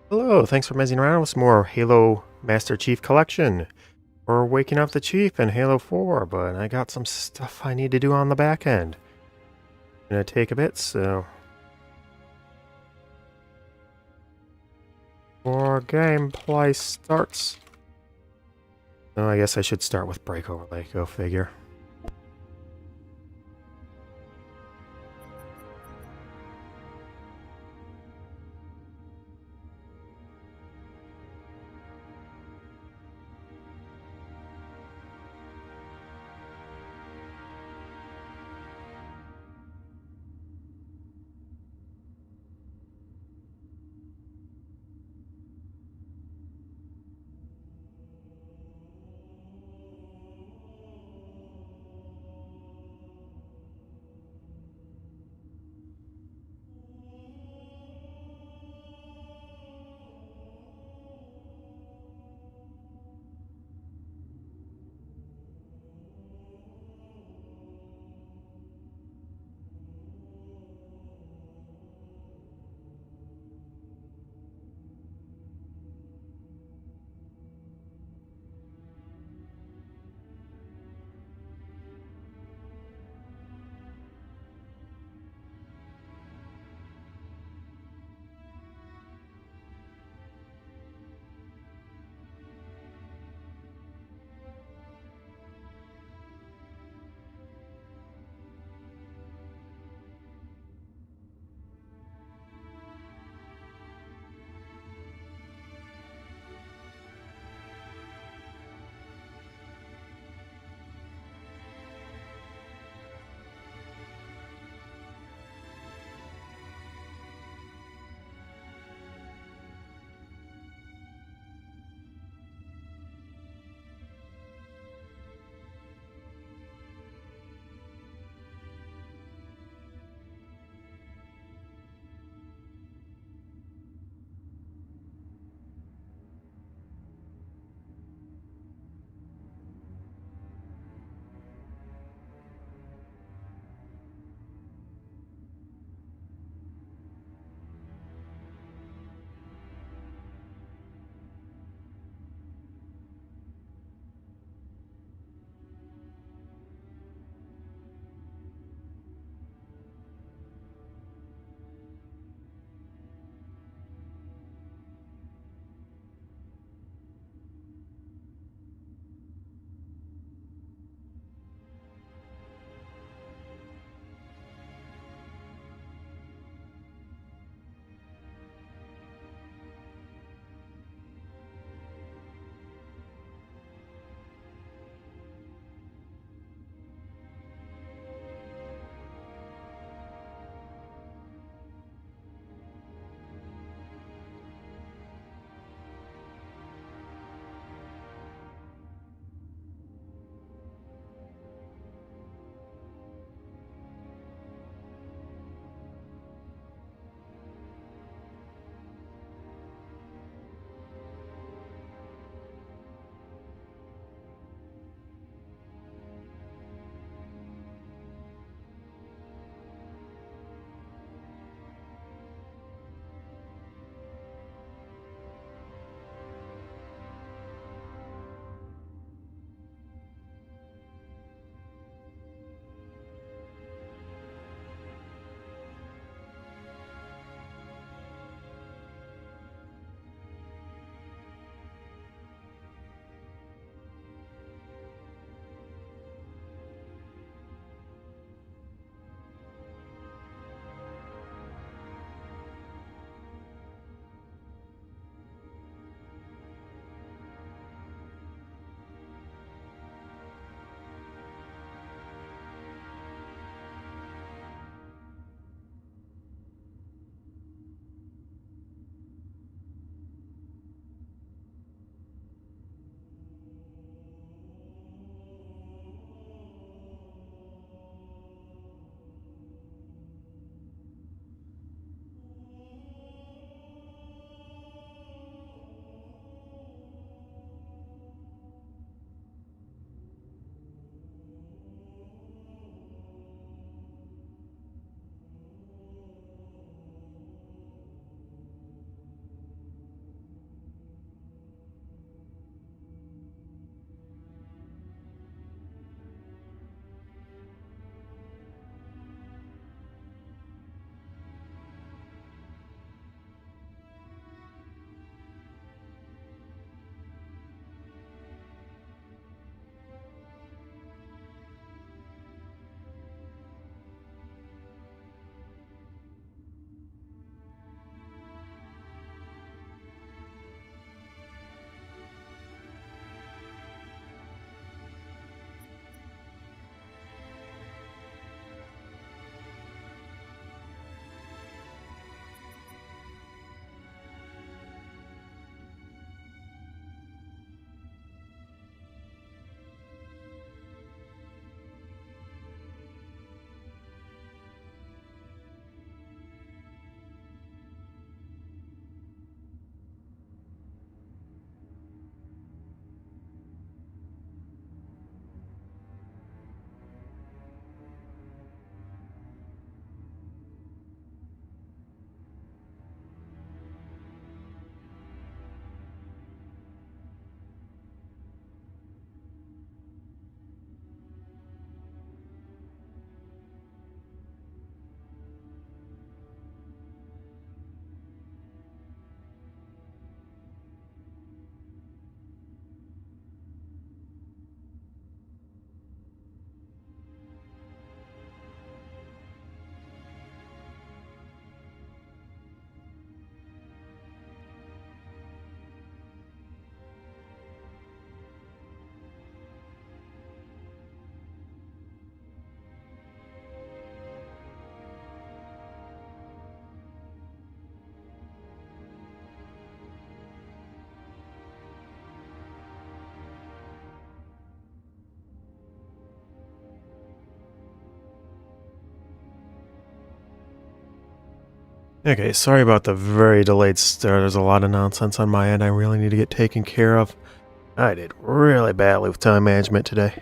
Hello, thanks for messing around with some more Halo Master Chief Collection. We're waking up the Chief in Halo 4, but I got some stuff I need to do on the back end. Gonna take a bit, so... Before gameplay starts... Oh, I guess I should start with Break Overlay, go figure. Okay, sorry about the very delayed start. There's a lot of nonsense on my end I really need to get taken care of. I did really badly with time management today.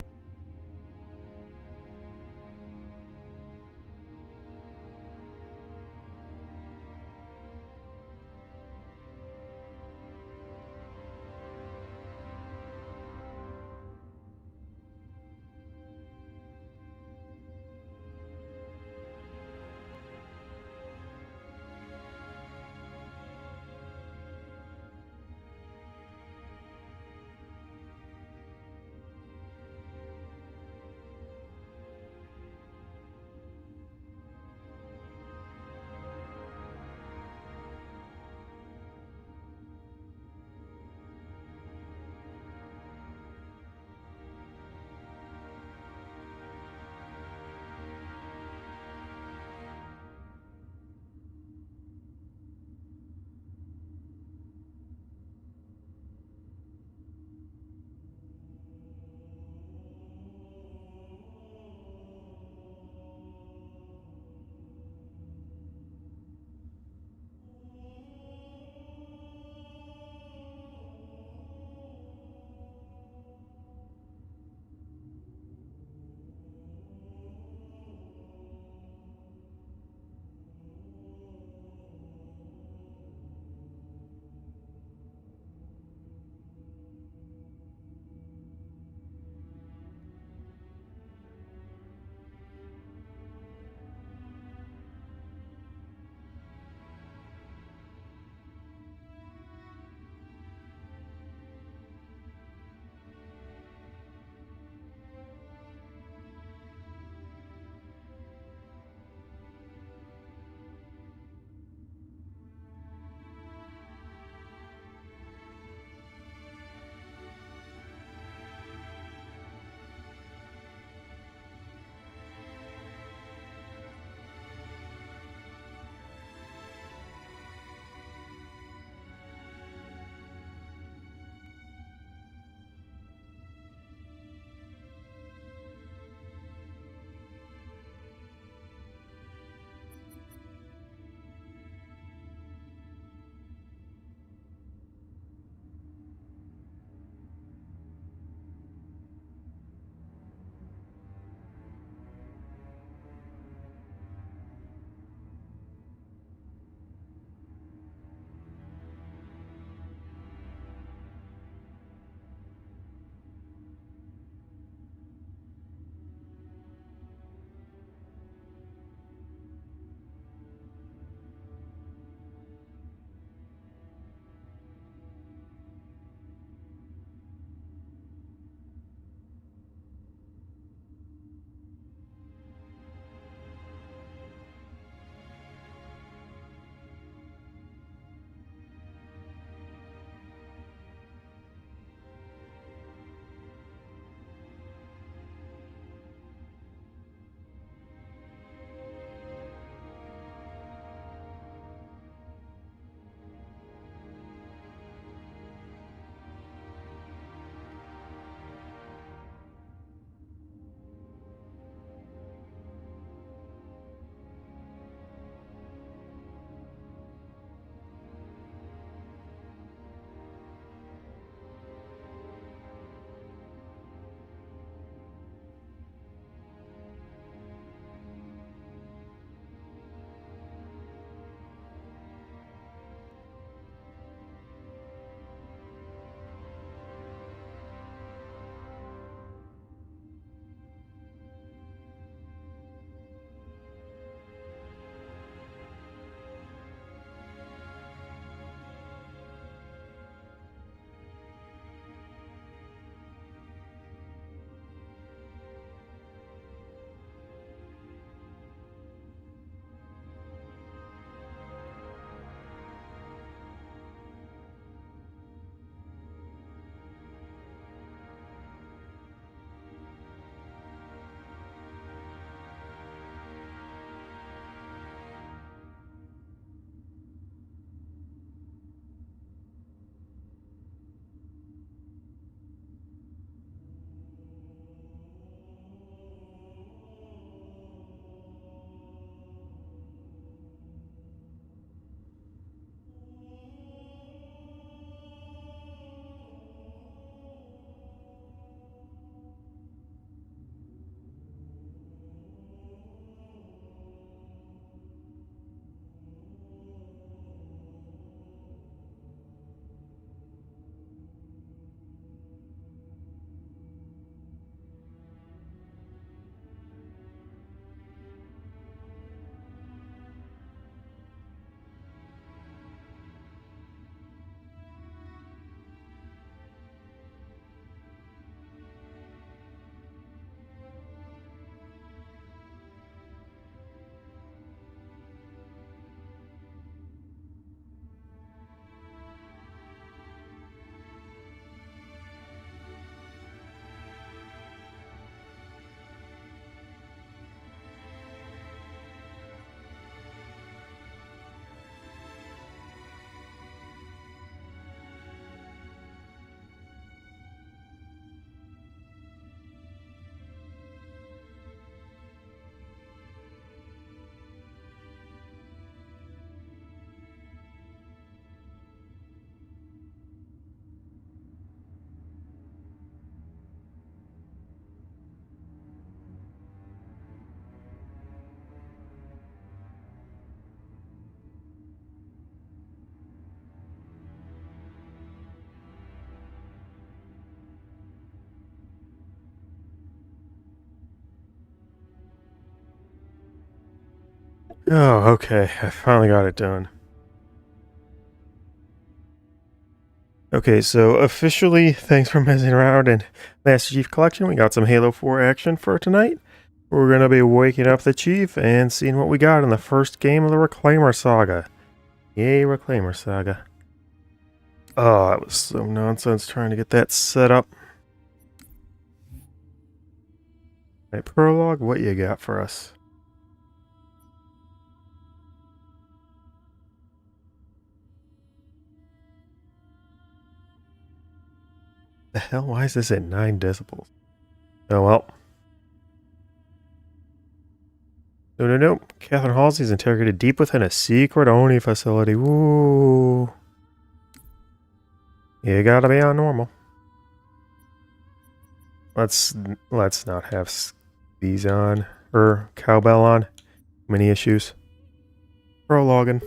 Oh, okay. I finally got it done. Okay, so officially, thanks for messing around in Master Chief Collection. We got some Halo 4 action for tonight. We're going to be waking up the Chief and seeing what we got in the first game of the Reclaimer Saga. Yay, Reclaimer Saga. Oh, that was some nonsense trying to get that set up. Alright, Prologue, what you got for us? The hell? Why is this at 9 decibels? Oh well. No. Catherine Halsey's interrogated deep within a secret Oni facility. Woo. You gotta be on normal. Let's not have these on. Or cowbell on. Many issues. Prologuing.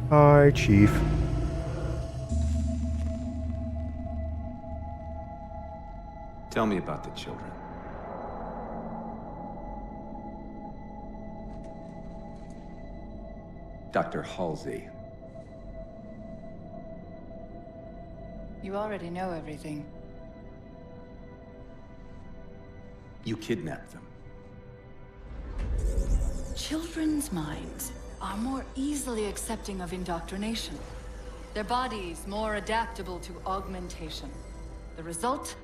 Hi, Chief. Tell me about the children. Dr. Halsey. You already know everything. You kidnapped them. Children's minds are more easily accepting of indoctrination. Their bodies more adaptable to augmentation. The result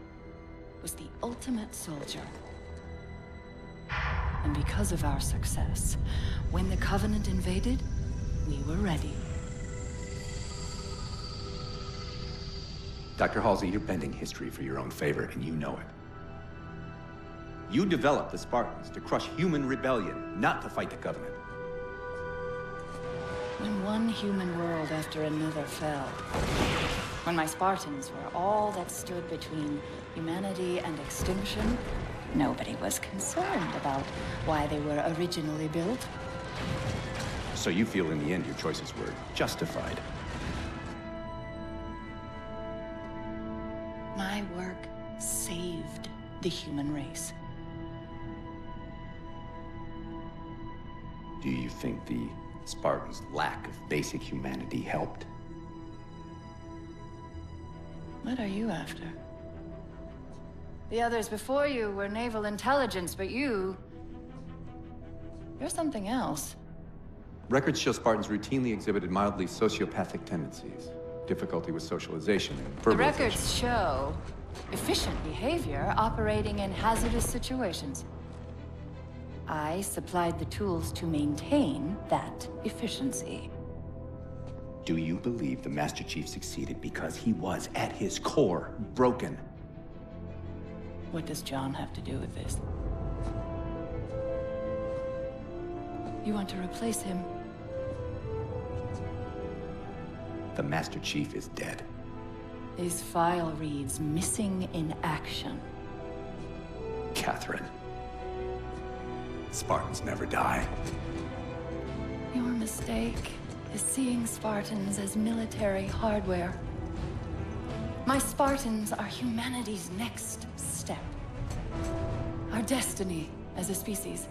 was the ultimate soldier. And because of our success, when the Covenant invaded, we were ready. Dr. Halsey, you're bending history for your own favor, and you know it. You developed the Spartans to crush human rebellion, not to fight the Covenant. When one human world after another fell, when my Spartans were all that stood between humanity and extinction, nobody was concerned about why they were originally built. So you feel in the end your choices were justified. My work saved the human race. Do you think the Spartans' lack of basic humanity helped? What are you after? The others before you were naval intelligence, but you're something else. Records show Spartans routinely exhibited mildly sociopathic tendencies, difficulty with socialization and verbalization. The records show efficient behavior operating in hazardous situations. I supplied the tools to maintain that efficiency. Do you believe the Master Chief succeeded because he was, at his core, broken? What does John have to do with this? You want to replace him? The Master Chief is dead. His file reads missing in action. Catherine. Spartans never die. Your mistake is seeing Spartans as military hardware. My Spartans are humanity's next step. Our destiny as a species.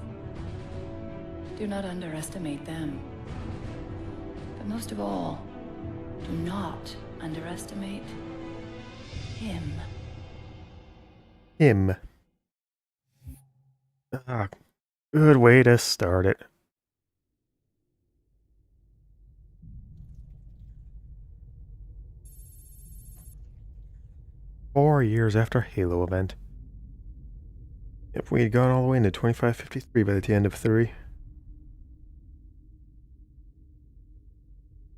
Do not underestimate them. But most of all, do not underestimate him. Him. Ah, good way to start it. Four years after Halo event. If we had gone all the way into 2553 by the end of 3.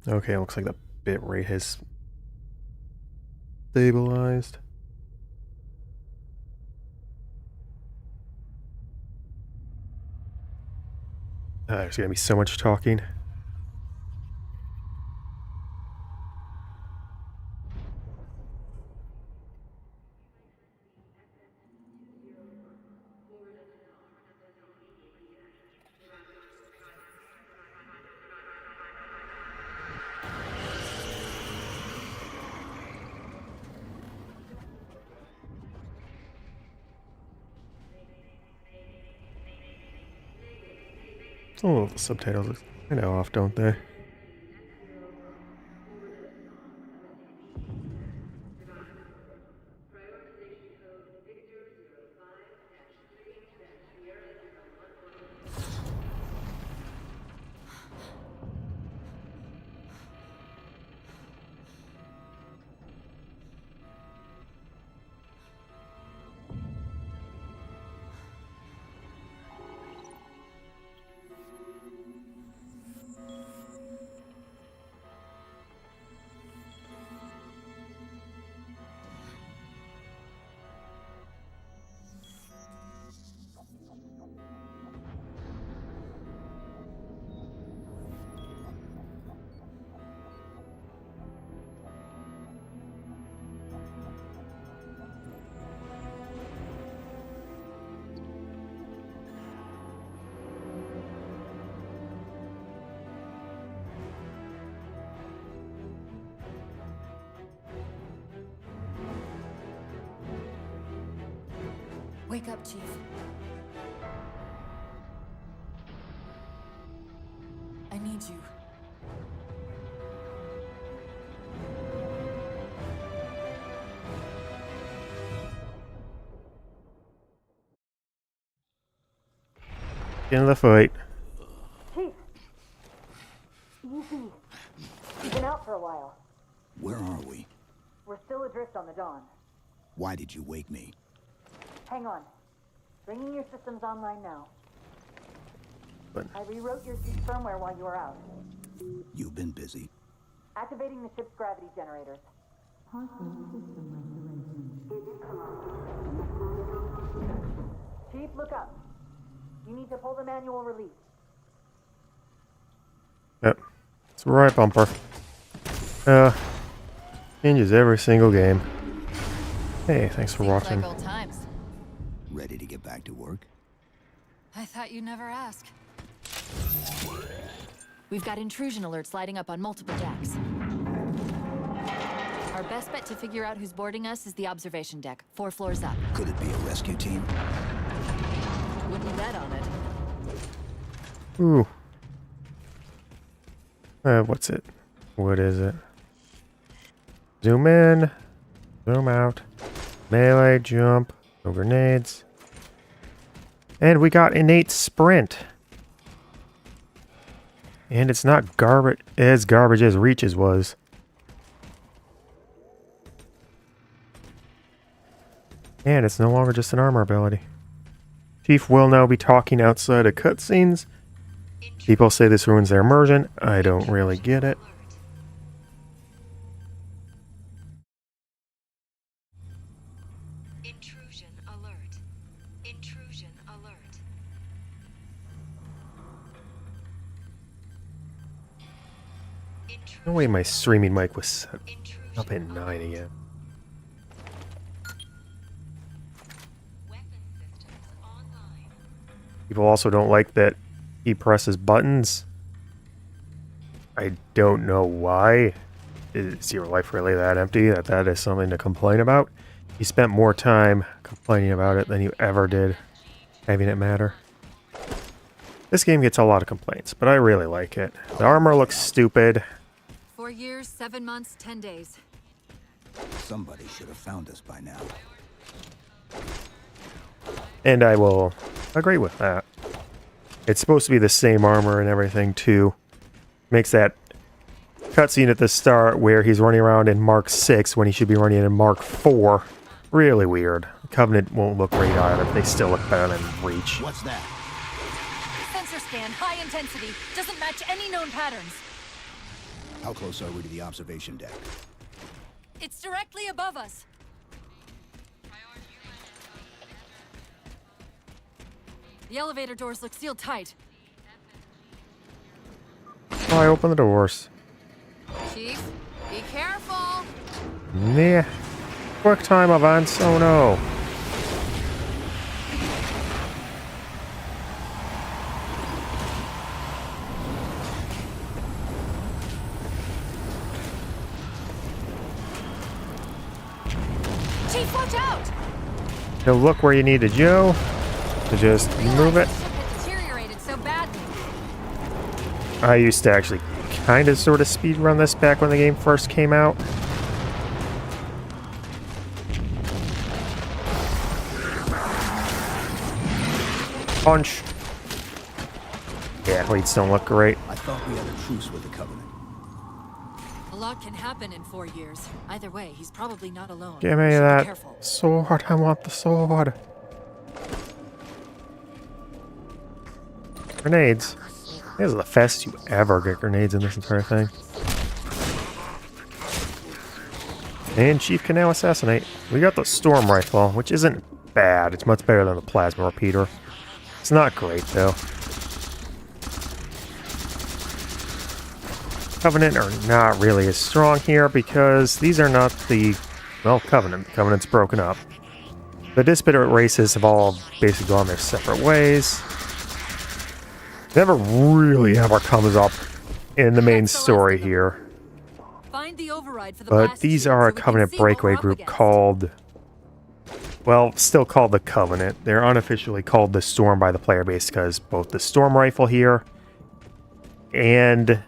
Okay, looks like the bit rate has stabilized. There's gonna be so much talking. Oh, the subtitles look kind of off, don't they? Wake up, Chief. I need you. Get into the fight. Chief! Easy. You've been out for a while. Where are we? We're still adrift on the Dawn. Why did you wake me? Hang on. Bringing your systems online now. But I rewrote your seat firmware while you were out. You've been busy. Activating the ship's gravity generators. Chief, look up. You need to pull the manual release. yep, it's the right bumper. Changes every single game. Hey, thanks for watching. Like old times. Ready to get back to work? I thought you'd never ask. We've got intrusion alerts lighting up on multiple decks. Our best bet to figure out who's boarding us is the observation deck, 4 floors up. Could it be a rescue team? Wouldn't bet on it. Ooh. What's it? What is it? Zoom in. Zoom out. Melee, jump. No grenades. And we got innate sprint. And it's not garbage as Reach's was. And it's no longer just an armor ability. Chief will now be talking outside of cutscenes. People say this ruins their immersion. I don't really get it. Intrusion alert. Intrusion alert. No way my streaming mic was set Intrusion up at 9 again. Weapon systems online. People also don't like that he presses buttons. I don't know why. Is your life really that empty that that is something to complain about? You spent more time complaining about it than you ever did having it matter. This game gets a lot of complaints, but I really like it. The armor looks stupid. 4 years, 7 months, 10 days. Somebody should have found us by now. And I will agree with that. It's supposed to be the same armor and everything, too. Makes that cutscene at the start where he's running around in Mark 6 when he should be running in Mark 4 really weird. Covenant won't look great either, but they still look better than Reach. What's that? Sensor scan, high intensity. Doesn't match any known patterns. How close are we to the observation deck? It's directly above us. The elevator doors look sealed tight. Oh, I open the doors. Chief, be careful. Nah. Quick time events. Oh no. Chief, watch out! Now look where you need to go to just move it. The ship had deteriorated so badly. I used to actually kind of sort of speedrun this back when the game first came out. Punch. Yeah, leads don't look great. I thought we had a truce with the Covenant. A lot can happen in 4 years. Either way, he's probably not alone. Give me We should be that careful. sword. I want the sword. Grenades. This is the fastest you ever get grenades in this entire thing. And Chief can now assassinate. We got the storm rifle, which isn't bad. It's much better than the plasma repeater. It's not great, though. Covenant are not really as strong here because these are not the, well, Covenant. Covenant's broken up. The disparate races have all basically gone their separate ways. Never really ever comes up in the main story here. Find the override for the But blast these shield are so a we can Covenant see what we're breakaway up group against. called, well, still called the Covenant. They're unofficially called the Storm by the player base because both the Storm Rifle here and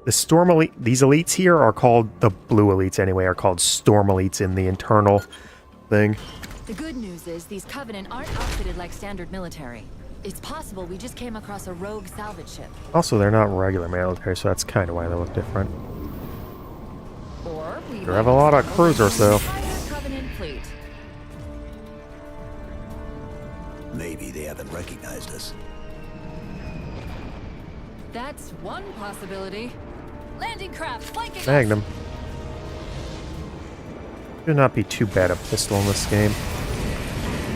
the Storm Elite, these elites here are called, the blue elites anyway, are called Storm Elites in the internal thing. The good news is these Covenant aren't outfitted like standard military. It's possible we just came across a rogue salvage ship. Also, they're not regular military, so that's kind of why they look different. Or we They have a lot of cruisers, though. Covenant fleet. Maybe they haven't recognized us. That's one possibility. Landing craft flanking us. Magnum. Should not be too bad a pistol in this game.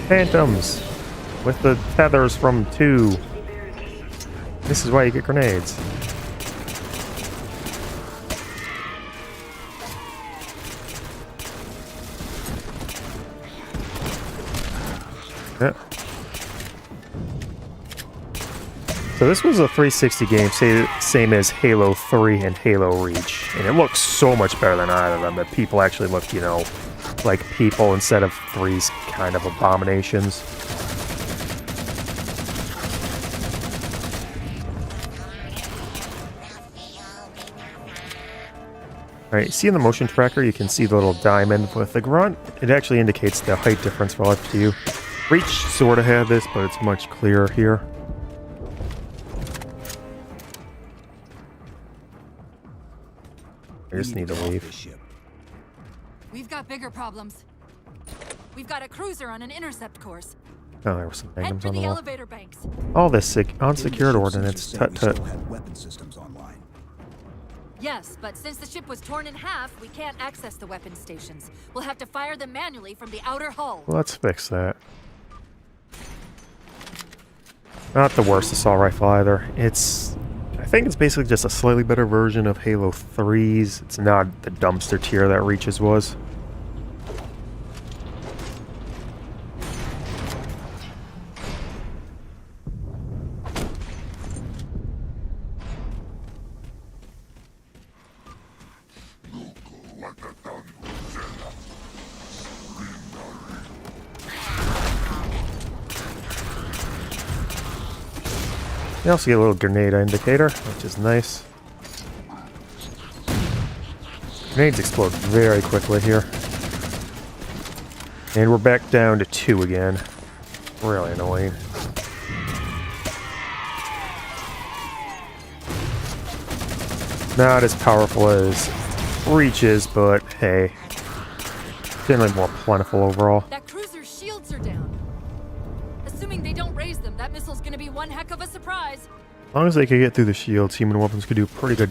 Phantoms! With the tethers from 2. This is why you get grenades. Yeah. So this was a 360 game, same as Halo 3 and Halo Reach. And it looks so much better than either of them. That people actually look, you know, like people instead of 3's kind of abominations. Alright, see in the motion tracker, you can see the little diamond with the grunt. It actually indicates the height difference relative to you. Reach sort of had this, but it's much clearer here. I just need to get off leave. this ship. We've got bigger problems. We've got a cruiser on an intercept course. Oh, there were some Head magnums for on the the wall. elevator banks. All this unsecured Didn't the ordnance. ship Tut we tut. still had weapon systems online. Yes, but since the ship was torn in half, we can't access the weapon stations. We'll have to fire them manually from the outer hull. Let's fix that. Not the worst assault rifle either. I think it's basically just a slightly better version of Halo 3's. It's not the dumpster tier that Reach's was. You also get a little grenade indicator, which is nice. Grenades explode very quickly here. And we're back down to 2 again. Really annoying. Not as powerful as Reach's, but hey. Generally more plentiful overall. That cruiser's shields are down. Assuming they don't raise them, that missile's gonna be one heck of a surprise. As long as they could get through the shields, human weapons could do pretty good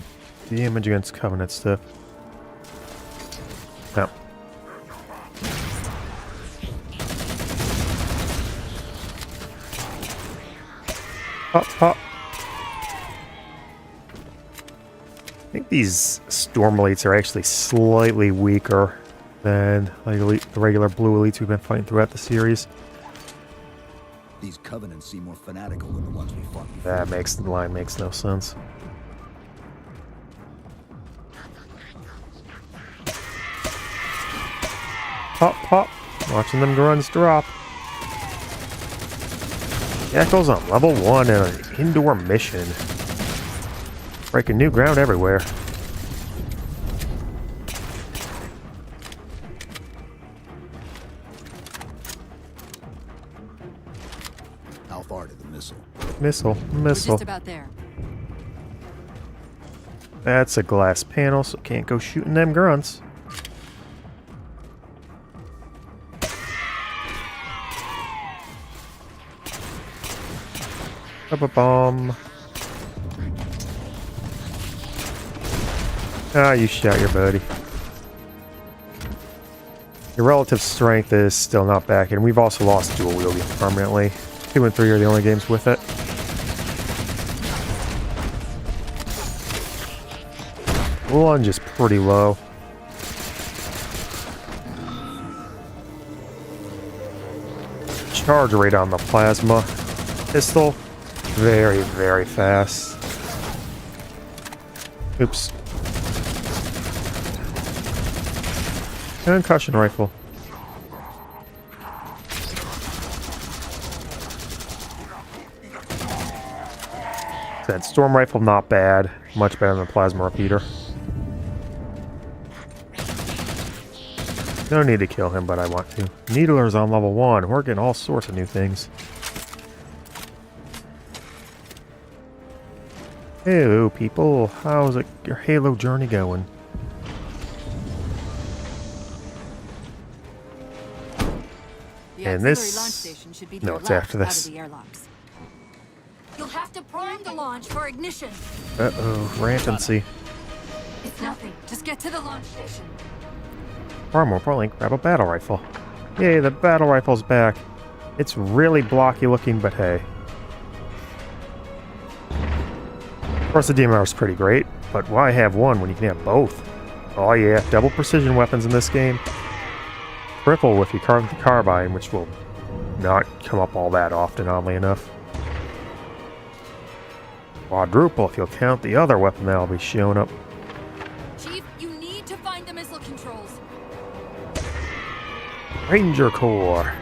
damage against Covenant stuff. Now. Pop, pop. I think these Storm Elites are actually slightly weaker than like the regular blue elites we've been fighting throughout the series. These Covenants seem more fanatical than the ones we fought before. That makes the line makes no sense. Pop, pop. Watching them grunts drop. Echo's on level 1 in an indoor mission. Breaking new ground everywhere. How far to the missile? Missile, We're missile. just about there. That's a glass panel, so can't go shooting them grunts. Bomb. Ah, you shot your buddy. Your relative strength is still not back, and we've also lost dual wielding permanently. 2 and 3 are the only games with it. Lunge is pretty low. Charge rate on the plasma pistol, very, very fast. Oops. Concussion rifle. That storm rifle, not bad. Much better than the plasma repeater. No need to kill him, but I want to. Needler's on level 1. We're getting all sorts of new things. Hello, people. How's your Halo journey going? The And auxiliary this- launch station should be to no, your it's left, after this. out of the airlocks. You'll have to prime the launch for ignition. Uh-oh, rantancy. It's nothing. Just get to the launch station. Or more importantly, grab a battle rifle. Yay, the battle rifle's back. It's really blocky looking, but hey. Of course, the DMR is pretty great, but why have one when you can have both? Oh yeah, double precision weapons in this game. Triple if you carve the carbine, which will not come up all that often, oddly enough. Quadruple if you'll count the other weapon that'll be showing up. Chief, you need to find the missile controls. Ranger Corps.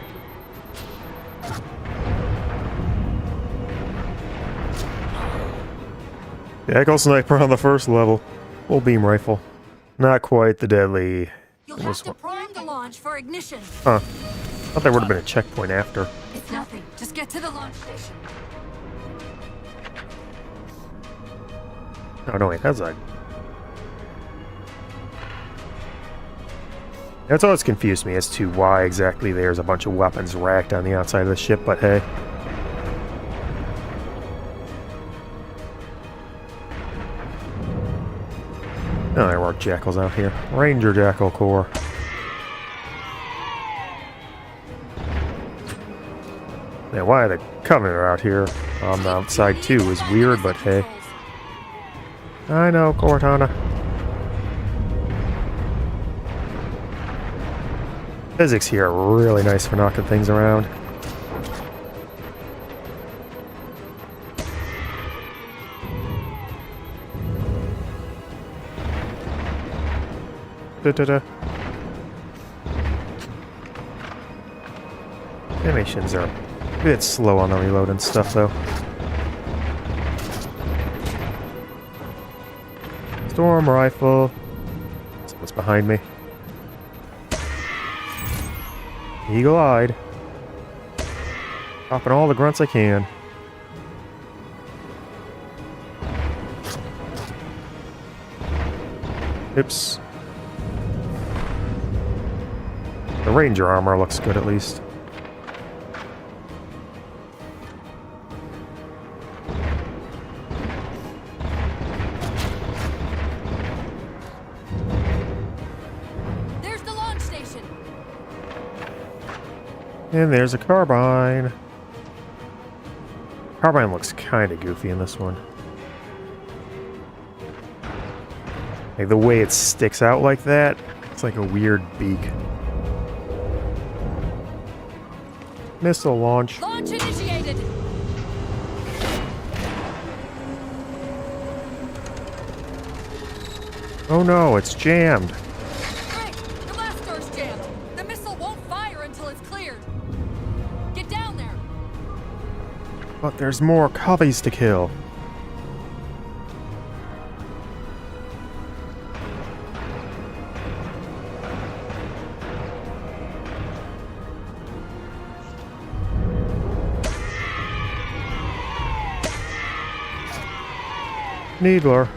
The Echo Sniper on the first level. Full beam rifle. Not quite the deadly. You'll have to prime the launch for ignition. Huh. Thought there would have been a checkpoint after. It's nothing. Just get to the launch station. Oh no, wait, that's a... That's always confused me as to why exactly there's a bunch of weapons racked on the outside of the ship, but hey. Oh, there were jackals out here. Ranger Jackal Corps. Now, why the Covenant are out here on the outside too is weird, but hey. I know, Cortana. Physics here are really nice for knocking things around. Da-da-da. Animations are a bit slow on the reload and stuff, though. Storm rifle. Someone's behind me. Eagle-eyed. Popping all the grunts I can. Oops. The Ranger armor looks good at least. There's the launch station. And there's a carbine. Carbine looks kind of goofy in this one. Like the way it sticks out like that, it's like a weird beak. Missile launch. Launch initiated. Oh no, it's jammed. Great. The blast door's jammed. The missile won't fire until it's cleared. Get down there. But there's more coveys to kill. Needler.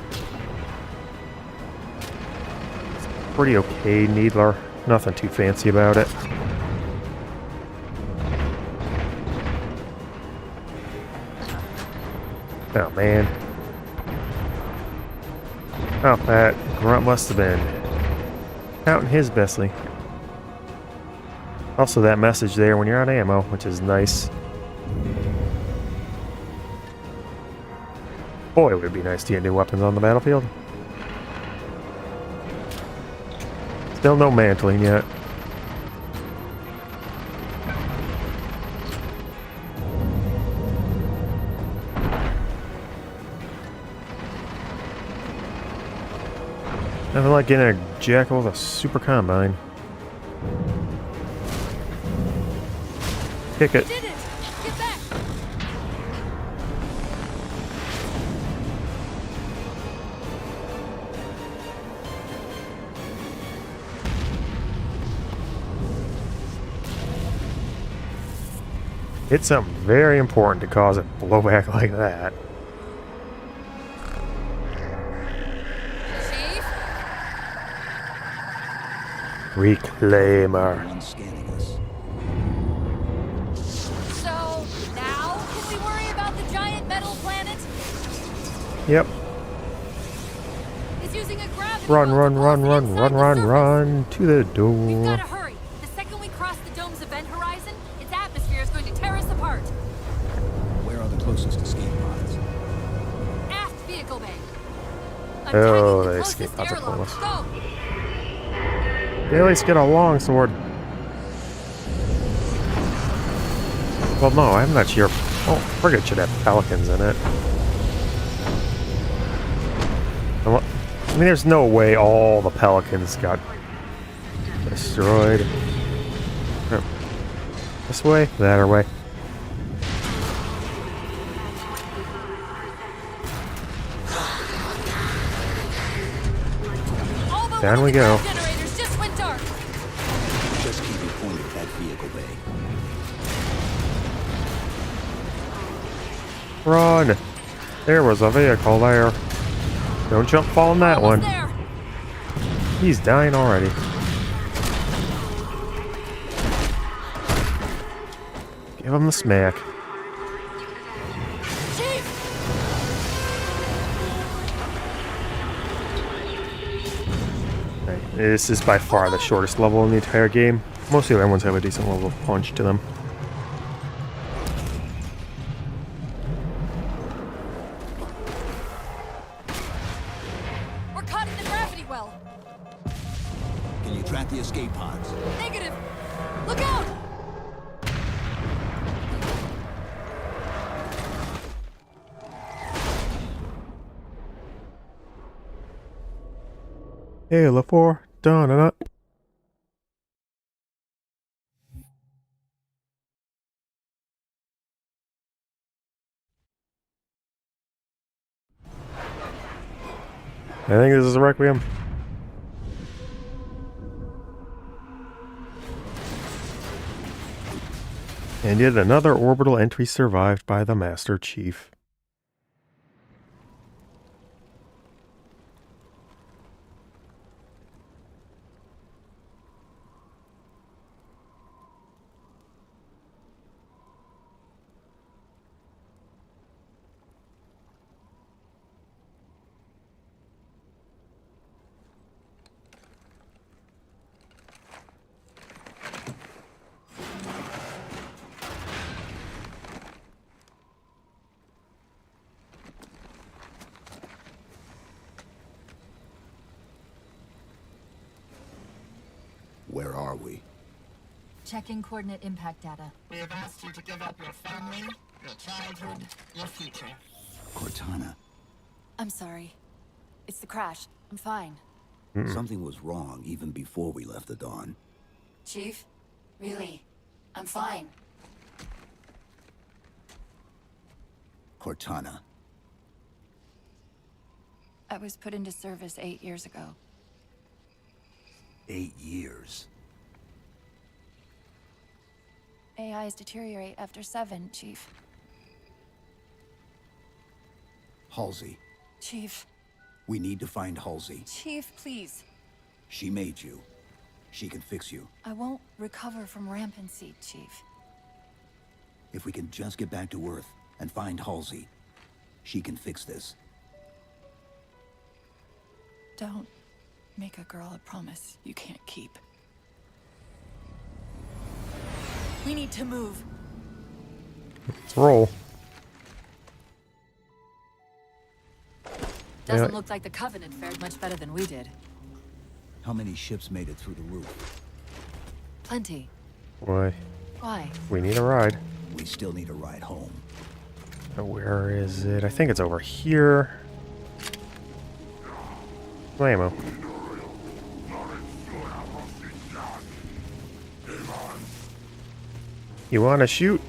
Pretty okay Needler. Nothing too fancy about it. Oh man. Oh, that grunt must have been counting his bestly. Also that message there when you're out of ammo, which is nice. Boy, it would be nice to get new weapons on the battlefield. Still no mantling yet. Nothing like getting a jackal with a super combine. Kick it. You did it! Get back! It's something very important to cause it blowback like that. Chief? Reclaimer. One scanning us. So, now can we worry about the giant metal planet? Yep. It's using a gravity Run, well run, to run, force it run, inside run, the run, surface. run to the We've door. gotta hurry. The second we cross the dome's event horizon, its atmosphere is going to tear us apart. Where are the closest escape pods? Aft vehicle bay. I'm Oh, tagging the the escape closest pods are airlock. close. Go! They at least get a long sword. Well, no, I'm not sure. Oh, frigate should have pelicans in it. I mean, there's no way all the pelicans got destroyed. This way? That or way? All but Down one we of the go. ground generators just went dark. Just keep it pointed at that vehicle bay. Run! There was a vehicle there. Don't jump fall on that one. Almost there. He's dying already. Give him the smack. Chief! Right, this is by far the shortest level in the entire game. Most of the other ones have a decent level of punch to them. We're caught in the gravity well. Can you track the escape pods? Negative. Look out! Hey, LaFour. Dun-dun-dun. I think this is a Requiem. And yet another orbital entry survived by the Master Chief. Where are we? Checking coordinate impact data. We have asked you to give up your family, your childhood, your future. Cortana. I'm sorry. It's the crash. I'm fine. Something was wrong even before we left the Dawn. Chief, really, I'm fine. Cortana. I was put into service 8 years ago. 8 years. AIs deteriorate after 7, Chief. Halsey, Chief. We need to find Halsey. Chief, please. She made you. She can fix you. I won't recover from rampancy, Chief. If we can just get back to Earth and find Halsey, she can fix this. Don't make a girl a promise you can't keep. We need to move. Let's roll. Doesn't Yeah. look like the Covenant fared much better than we did. How many ships made it through the roof? Plenty. Why? Why? We need a ride. We still need a ride home. Where is it? I think it's over here. Ammo. You want to shoot?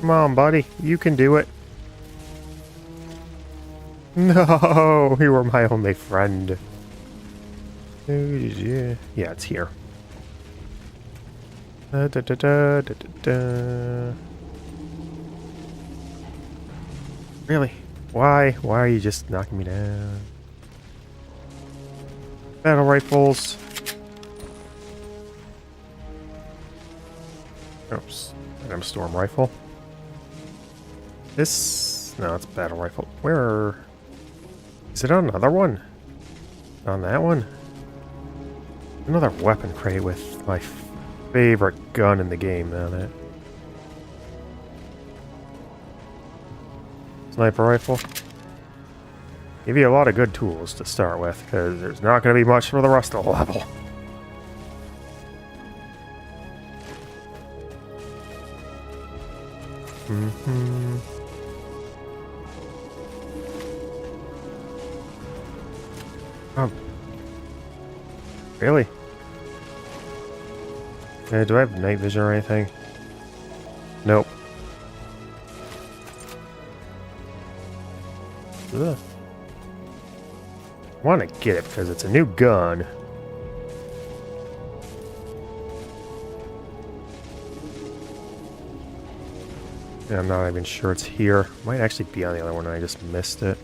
Come on, buddy. You can do it. No, you were my only friend. Yeah, it's here. Da, da, da, da, da, da. Really? Why? Why are you just knocking me down? Battle rifles. Oops. I'm a storm rifle. This... No, it's a battle rifle. Where... Is it on another one? On that one? Another weapon crate with my favorite gun in the game on it. Sniper rifle. Give you a lot of good tools to start with, because there's not going to be much for the rest of the level. Mm-hmm. Oh. Really? Do I have night vision or anything? Nope. Ugh. I want to get it because it's a new gun. Yeah, I'm not even sure it's here. Might actually be on the other one and I just missed it.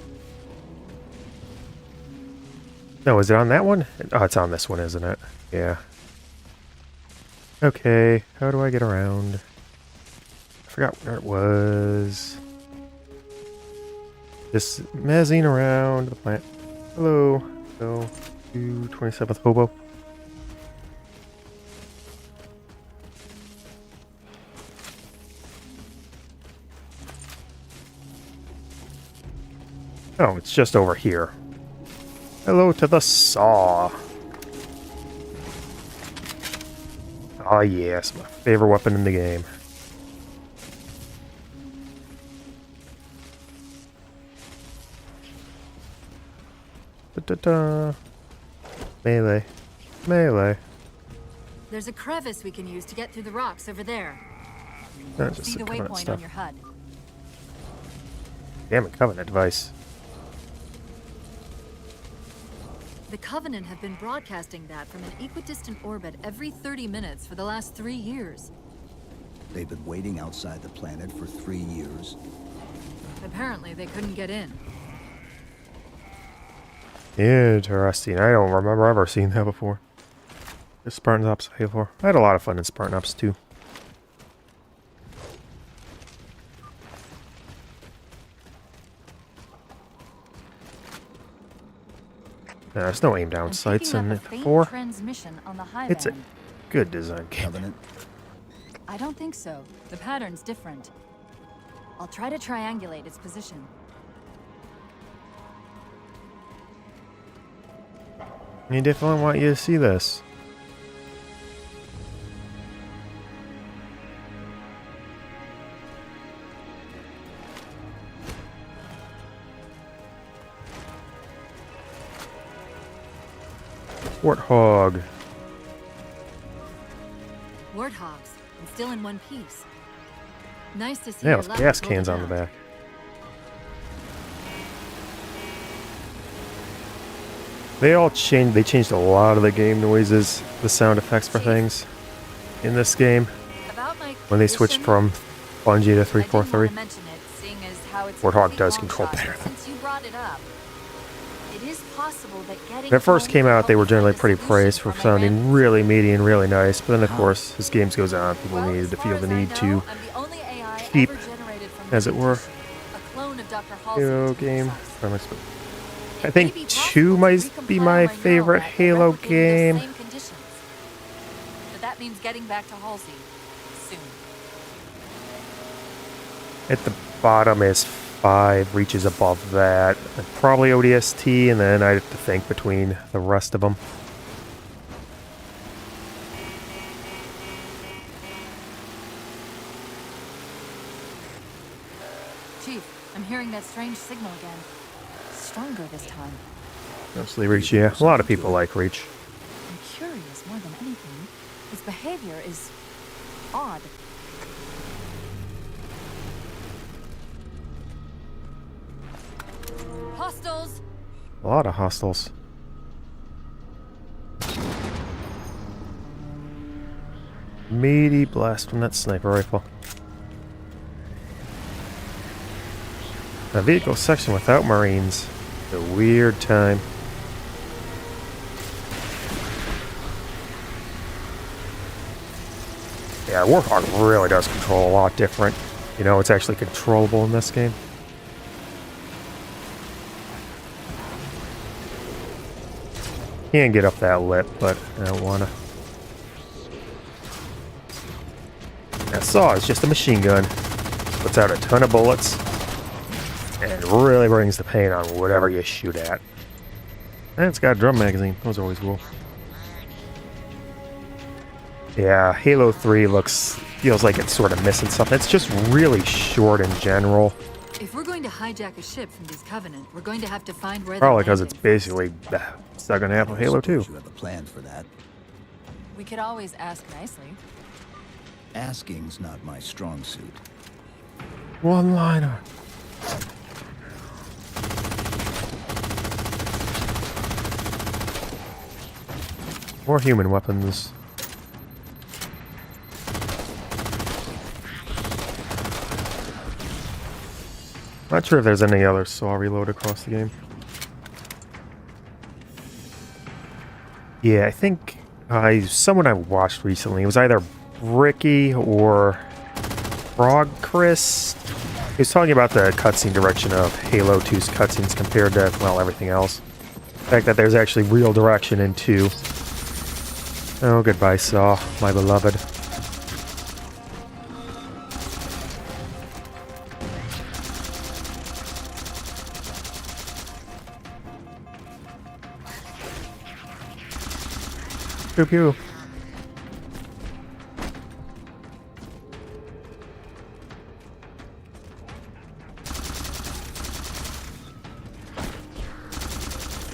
No, is it on that one? Oh, it's on this one, isn't it? Yeah. Okay, how do I get around? I forgot where it was. Just mezzying around the plant. Hello. So, to 27th Hobo. Oh, it's just over here. Hello to the saw. Oh yes, my favorite weapon in the game. Da-da-da. Melee. Melee. There's a crevice we can use to get through the rocks over there. Not just See the Covenant waypoint stuff. on your HUD. Damn it, Covenant device. The Covenant have been broadcasting that from an equidistant orbit every 30 minutes for the last 3 years. They've been waiting outside the planet for 3 years. Apparently, they couldn't get in. Interesting. I don't remember ever seeing that before. The Spartan Ops Halo. I had a lot of fun in Spartan Ops too. There's no aim down I'm sights picking in up it a faint before. transmission on the high It's a band. good design game. Covenant? I don't think so. The pattern's different. I'll try to triangulate its position. I definitely want you to see this. Warthog. Warthogs, and still in one piece. Nice to see Yeah, your with luck gas is cans on holding the out. back. They all changed. They changed a lot of the game noises, the sound effects for things in this game About my when they switched condition, from Bungie to I didn't want 343. to mention it, seeing as how it's Warthog pretty does long control shot, better. but since you brought it up, it is possible that getting When it first home came will out, they help were me generally find a pretty solution praised for my sounding rampant really meaty and really nice, but then of course, as games goes on, people Well, needed as to far feel the as I need know, to I'm the only AI keep, ever generated from as it were, mutation, a clone of Dr. Halsey Halo to be game. precise. What am I supposed- It I may be think 2 possible to might be recompile my neural favorite net and Halo replicate those game. same conditions. But that means getting back to Halsey soon. At the bottom is 5, reaches above that. And probably ODST, and then I have to think between the rest of them. Chief, I'm hearing that strange signal again. Stronger this time. Mostly Reach, yeah. A lot of people like Reach. I'm curious more than anything. Its behavior is odd. Hostiles! A lot of hostiles. Meaty blast from that sniper rifle. A vehicle section without Marines. A weird time. Yeah, Warthog really does control a lot different. You know, it's actually controllable in this game. Can get up that lip, but I don't wanna. That saw is just a machine gun. Puts out a ton of bullets. And really brings the pain on whatever you shoot at. And it's got a drum magazine. Those are always cool. Yeah, Halo 3 feels like it's sort of missing something. It's just really short in general. If we're going to hijack a ship from these Covenant, we're going to have to find where Probably they're because it's landing. basically the second half of Halo 2. You have a plan for that. We could always ask nicely. Asking's not my strong suit. One liner. More human weapons. Not sure if there's any other saw reload across the game. Yeah, I think someone I watched recently, it was either Ricky or Frog Chris. He was talking about the cutscene direction of Halo 2's cutscenes compared to, well, everything else. The fact that there's actually real direction in 2. Oh, goodbye, Saw, my beloved. Pew pew.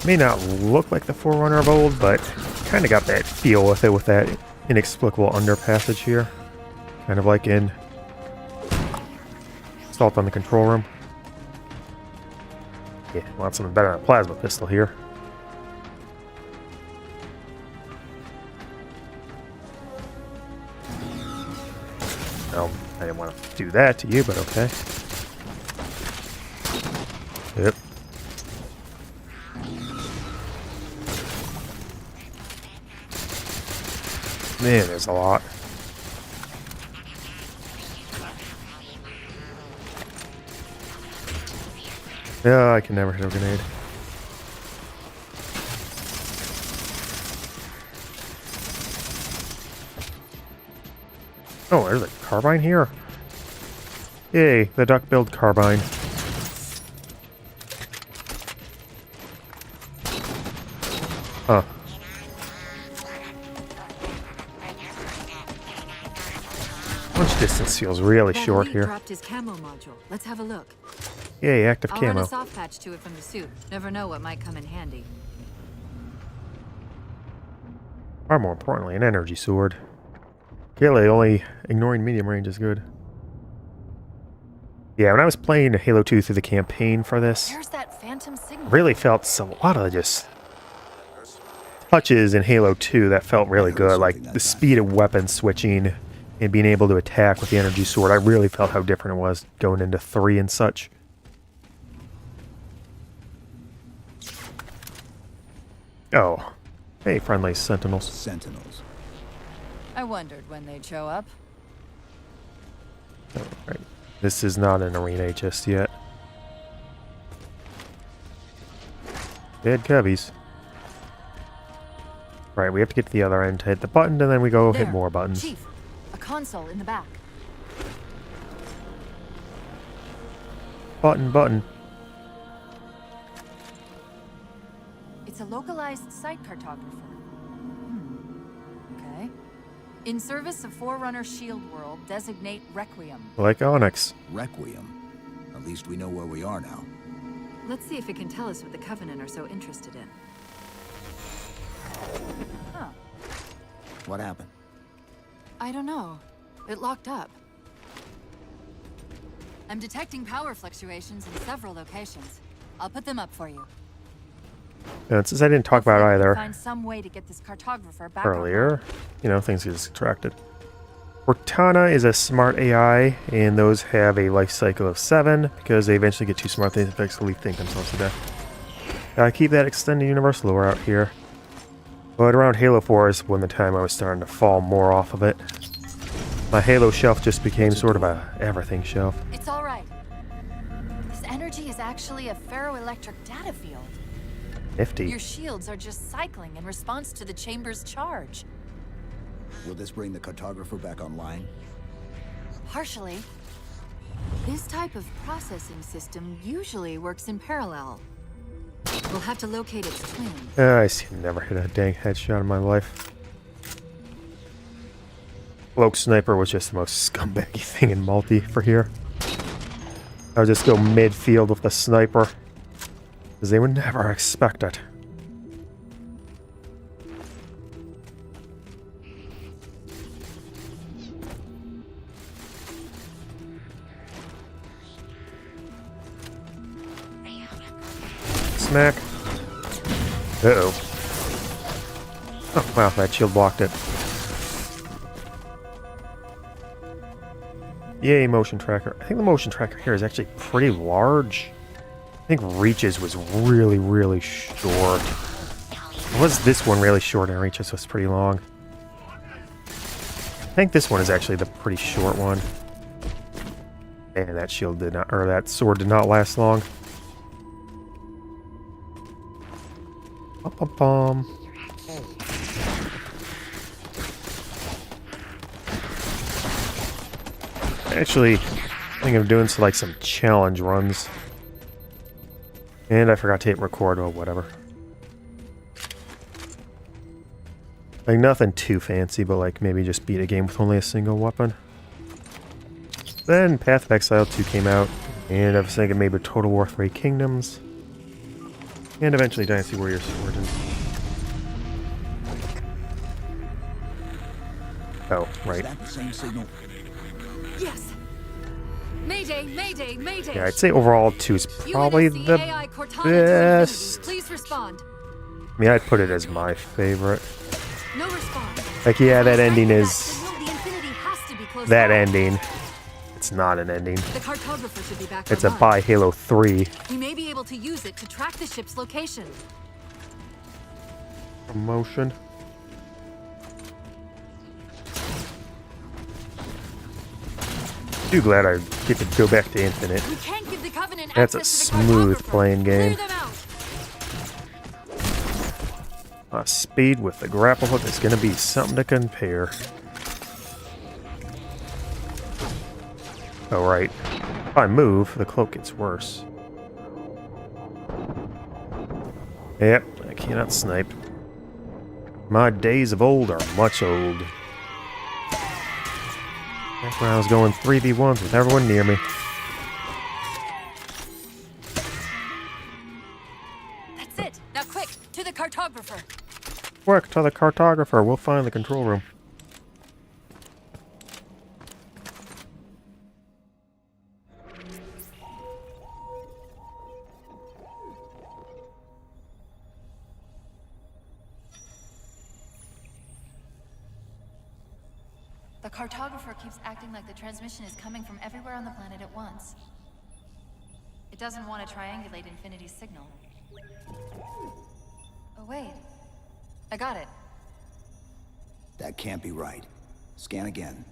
May not look like the Forerunner of old, but kind of got that feel with it, with that inexplicable underpassage here. Kind of like in Assault on the Control Room. Yeah, want something better than a plasma pistol here. No, I didn't want to do that to you, but okay. Yep. Man, there's a lot. Yeah, I can never hit a grenade. Oh, there's a carbine here. Yay, the duck build carbine. Huh. Launch distance feels really That short elite here. dropped his camo module. Let's have a look. Yay, active I'll run camo. a soft patch to it from the suit. Never know what might come in handy. Or more importantly, an energy sword. Really, only ignoring medium range is good. Yeah, when I was playing Halo 2 through the campaign for this, There's that phantom signal. really felt a lot of just touches in Halo 2 that felt really good, like the speed of weapon switching and being able to attack with the energy sword. I really felt how different it was going into 3 and such. Oh. Hey, friendly sentinels. Sentinels. I wondered when they'd show up. Alright. This is not an arena just yet. Dead cubbies. Right, we have to get to the other end to hit the button, and then we go hit There, more buttons. Chief, a console in the back. Button, button. It's a localized site cartographer. Okay. In service of Forerunner Shield World, designate Requiem. Like Onyx. Requiem. At least we know where we are now. Let's see if it can tell us what the Covenant are so interested in. Huh. What happened? I don't know. It locked up. I'm detecting power fluctuations in several locations. I'll put them up for you. And since I didn't talk about it Hopefully we either can find some way to get this cartographer back earlier, you know, things get subtracted. Cortana is a smart AI, and those have a life cycle of 7 because they eventually get too smart they effectively think themselves to death. Gotta keep that extended universe lore out here. But around Halo 4 is when the time I was starting to fall more off of it. My Halo shelf just became sort of a everything shelf. It's all right. This energy is actually a ferroelectric data field. Nifty. Your shields are just cycling in response to the chamber's charge. Will this bring the cartographer back online? Partially. This type of processing system usually works in parallel. We'll have to locate its twin. I never hit a dang headshot in my life. Cloak Sniper was just the most scumbaggy thing in multi for here. I would just go midfield with the sniper. Because they would never expect it. Smack. Uh-oh. Oh, wow, that shield blocked it. Yay, motion tracker. I think the motion tracker here is actually pretty large. I think Reaches was really, really short. Or was this one really short and Reaches was pretty long? I think this one is actually the pretty short one. And that shield did not, or that sword did not last long. Bum. Actually, I think I'm doing some challenge runs. And I forgot to hit record, well, whatever. Like, nothing too fancy, but like maybe just beat a game with only a single weapon. Then Path of Exile 2 came out, and I was thinking maybe Total War 3 Kingdoms. And eventually Dynasty Warriors Origins. Oh, right. Is that the same signal? Yes. Mayday, mayday, mayday. Yeah, I'd say overall 2 is probably UNSC the AI Cortana to best. Infinity. Please respond. I mean, I'd put it as my favorite. No response. Like, yeah, that ending is... Signal, the Infinity has to be close That by. ending. It's not an ending. The cartographer should be back It's a online. by Halo 3 We may be able to use it to track the ship's location. promotion. Too glad I get to go back to Infinite. We can't give the Covenant That's a access to the smooth cartographer. playing game. Clear them out. Speed with the grapple hook is going to be something to compare. Oh, right. If I move, the cloak gets worse. Yep, I cannot snipe. My days of old are much old. Back when I was going 3v1s with everyone near me. That's it. Now quick, to the cartographer. Quick to the cartographer, we'll find the control room. The cartographer keeps acting like the transmission is coming from everywhere on the planet at once. It doesn't want to triangulate Infinity's signal. Oh wait, I got it. That can't be right. Scan again.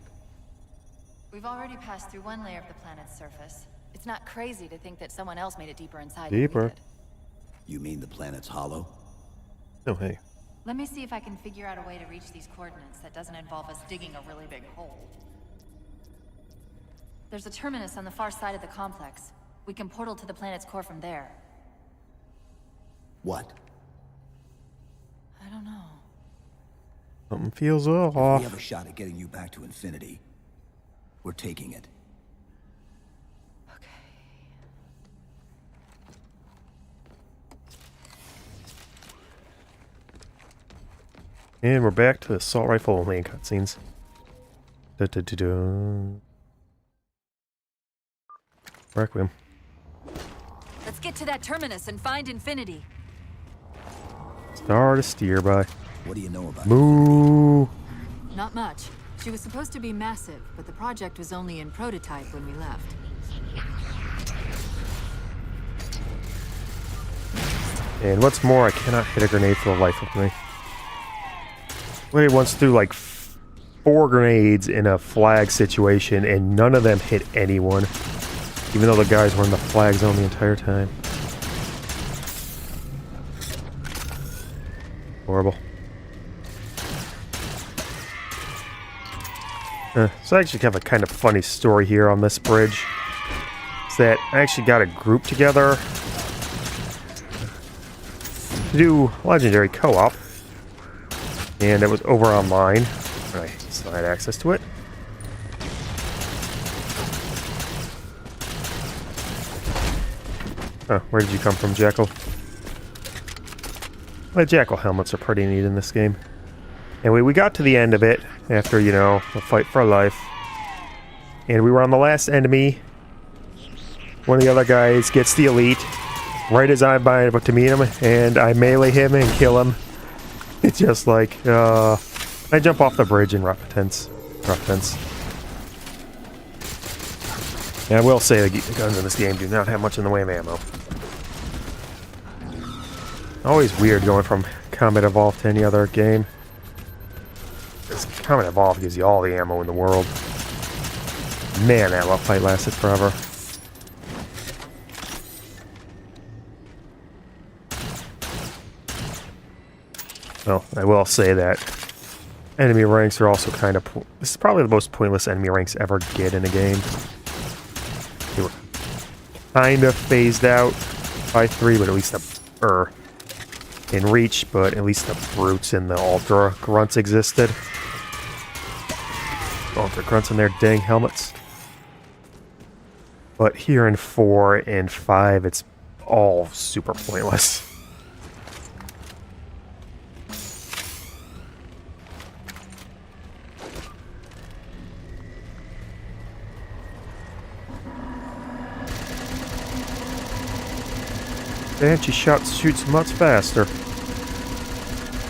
We've already passed through one layer of the planet's surface. It's not crazy to think that someone else made it deeper inside than we Deeper. did. You mean the planet's hollow? Oh, hey. Let me see if I can figure out a way to reach these coordinates that doesn't involve us digging a really big hole. There's a terminus on the far side of the complex. We can portal to the planet's core from there. What? I don't know. Something feels We off. have a shot at getting you back to infinity. We're taking it. Okay. And we're back to assault rifle only in cutscenes. Da-da-da-da. Requiem. Let's get to that terminus and find infinity. Star to steer by. What do you know about Moo. Not much. She was supposed to be massive, but the project was only in prototype when we left. And what's more, I cannot hit a grenade for the life of me. Lady once threw like 4 grenades in a flag situation, and none of them hit anyone, even though the guys were in the flag zone the entire time. Horrible. So I actually have a kind of funny story here on this bridge. Is that I actually got a group together to do Legendary co-op, and it was over online. I still had access to it. Oh, where did you come from, Jackal? The Jackal helmets are pretty neat in this game. Anyway, we got to the end of it after, you know, a fight for life. And we were on the last enemy. One of the other guys gets the elite right as I'm about to meet him, and I melee him and kill him. It's just like, I jump off the bridge in rough tense. And I will say the guns in this game do not have much in the way of ammo. Always weird going from Combat Evolved to any other game. This Combat Evolved gives you all the ammo in the world. Man, that love fight lasted forever. Well, I will say that enemy ranks are also kind of... This is probably the most pointless enemy ranks ever get in a game. They were kind of phased out by 3, but at least in Reach, but at least the brutes and the Ultra Grunts existed. Ultra Grunts in their dang helmets. But here in 4 and 5, it's all super pointless. Banshee shoots much faster.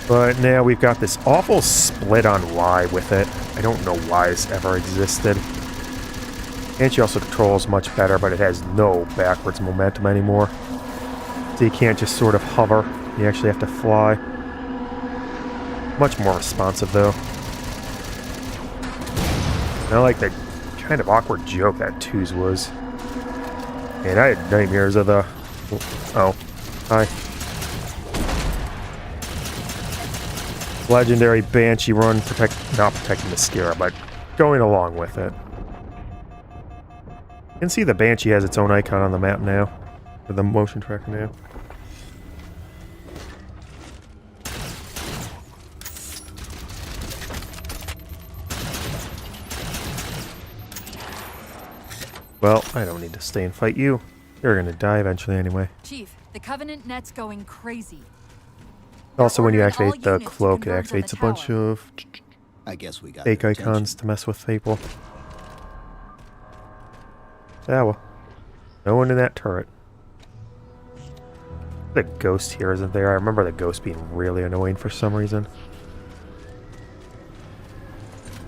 But now we've got this awful split on Y with it. I don't know why this ever existed. Banshee also controls much better, but it has no backwards momentum anymore. So you can't just sort of hover. You actually have to fly. Much more responsive, though. I like the kind of awkward joke that 2's was. And I had nightmares of the... Oh. Hi. Legendary Banshee run, not protecting the Skira, but going along with it. You can see the Banshee has its own icon on the map now, with the motion tracker now. Well, I don't need to stay and fight you. You're gonna die eventually anyway. Chief, the Covenant net's going crazy. Also, when you Ordering activate all the units to cloak, it converge on activates the a bunch tower. of I guess we got fake their icons attention. to mess with people. Yeah, well. No one in that turret. The ghost here isn't there. I remember the ghost being really annoying for some reason.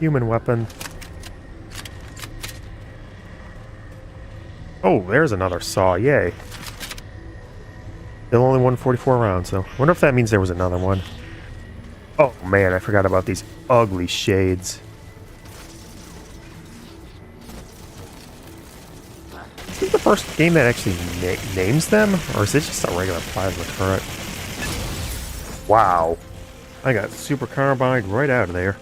Human weapon. Oh, there's another saw. Yay. Still only 144 rounds, though. Wonder if that means there was another one. Oh man, I forgot about these ugly shades. Is this the first game that actually names them? Or is it just a regular plasma turret? Wow. I got super carbide right out of there.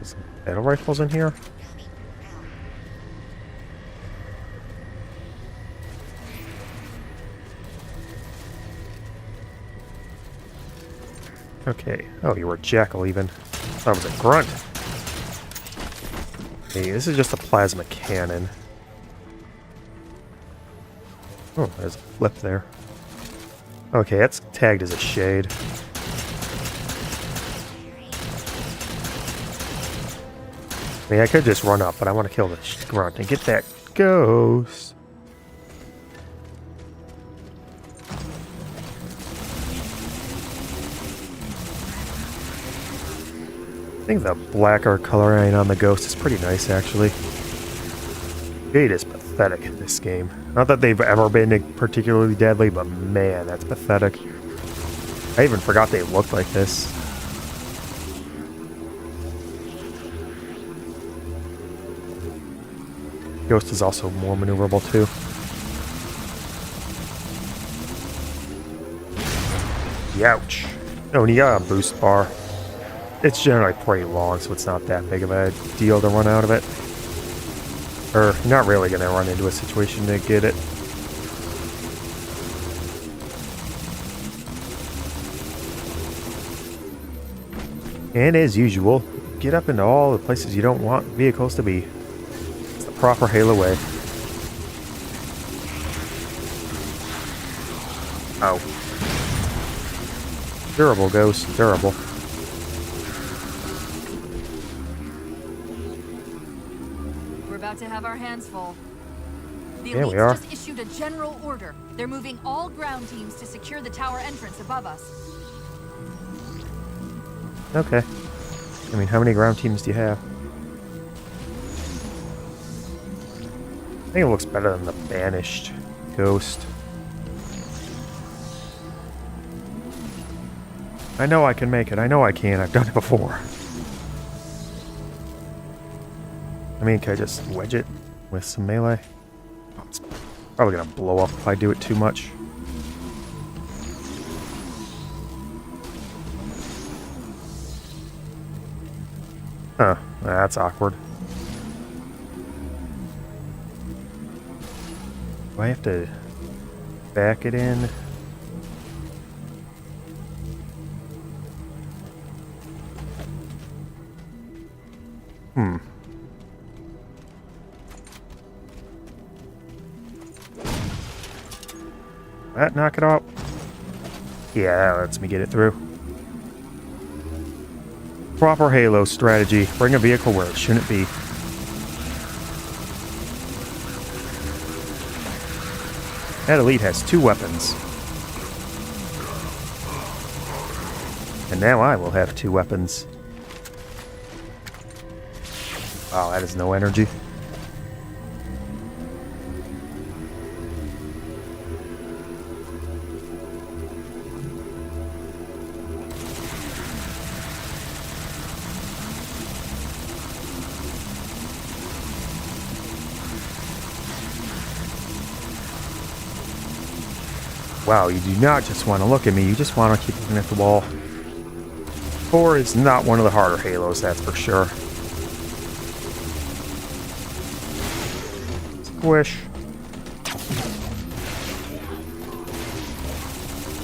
Some battle rifles in here? Okay. Oh, you were a jackal even. That was a grunt. Hey, this is just a plasma cannon. Oh, there's a flip there. Okay, that's tagged as a shade. I mean, I could just run up, but I want to kill the grunt and get that ghost. I think the blacker coloring on the ghost is pretty nice, actually. It is pathetic in this game. Not that they've ever been particularly deadly, but man, that's pathetic. I even forgot they looked like this. Ghost is also more maneuverable, too. Youch. Oh, and you got a boost bar. It's generally pretty long, so it's not that big of a deal to run out of it. Or, not really going to run into a situation to get it. And as usual, get up into all the places you don't want vehicles to be. It's the proper Halo way. Ow. Durable, Ghost. Durable. To have our hands full. The Yeah, we elites are. just issued a general order. They're moving all ground teams to secure the tower entrance above us. Okay. I mean, how many ground teams do you have? I think it looks better than the banished ghost. I know I can make it. I know I can. I've done it before. I mean, can I just wedge it with some melee? Oh, it's probably gonna blow up if I do it too much. Huh, that's awkward. Do I have to back it in? That knock it out? Yeah, that lets me get it through. Proper Halo strategy. Bring a vehicle where it shouldn't be. That elite has 2 weapons. And now I will have 2 weapons. Wow, that is no energy. Wow, you do not just want to look at me, you just want to keep looking at the wall. 4 is not one of the harder Halos, that's for sure. Squish.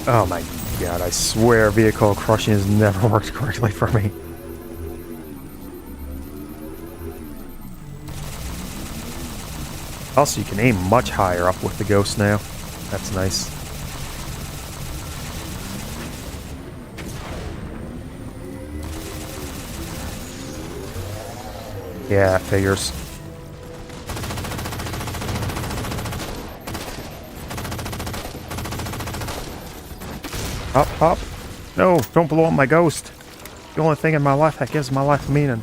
Oh my god, I swear vehicle crushing has never worked correctly for me. Also, you can aim much higher up with the Ghost now. That's nice. Yeah, figures. Up, up. No, don't blow up my Ghost. The only thing in my life that gives my life meaning.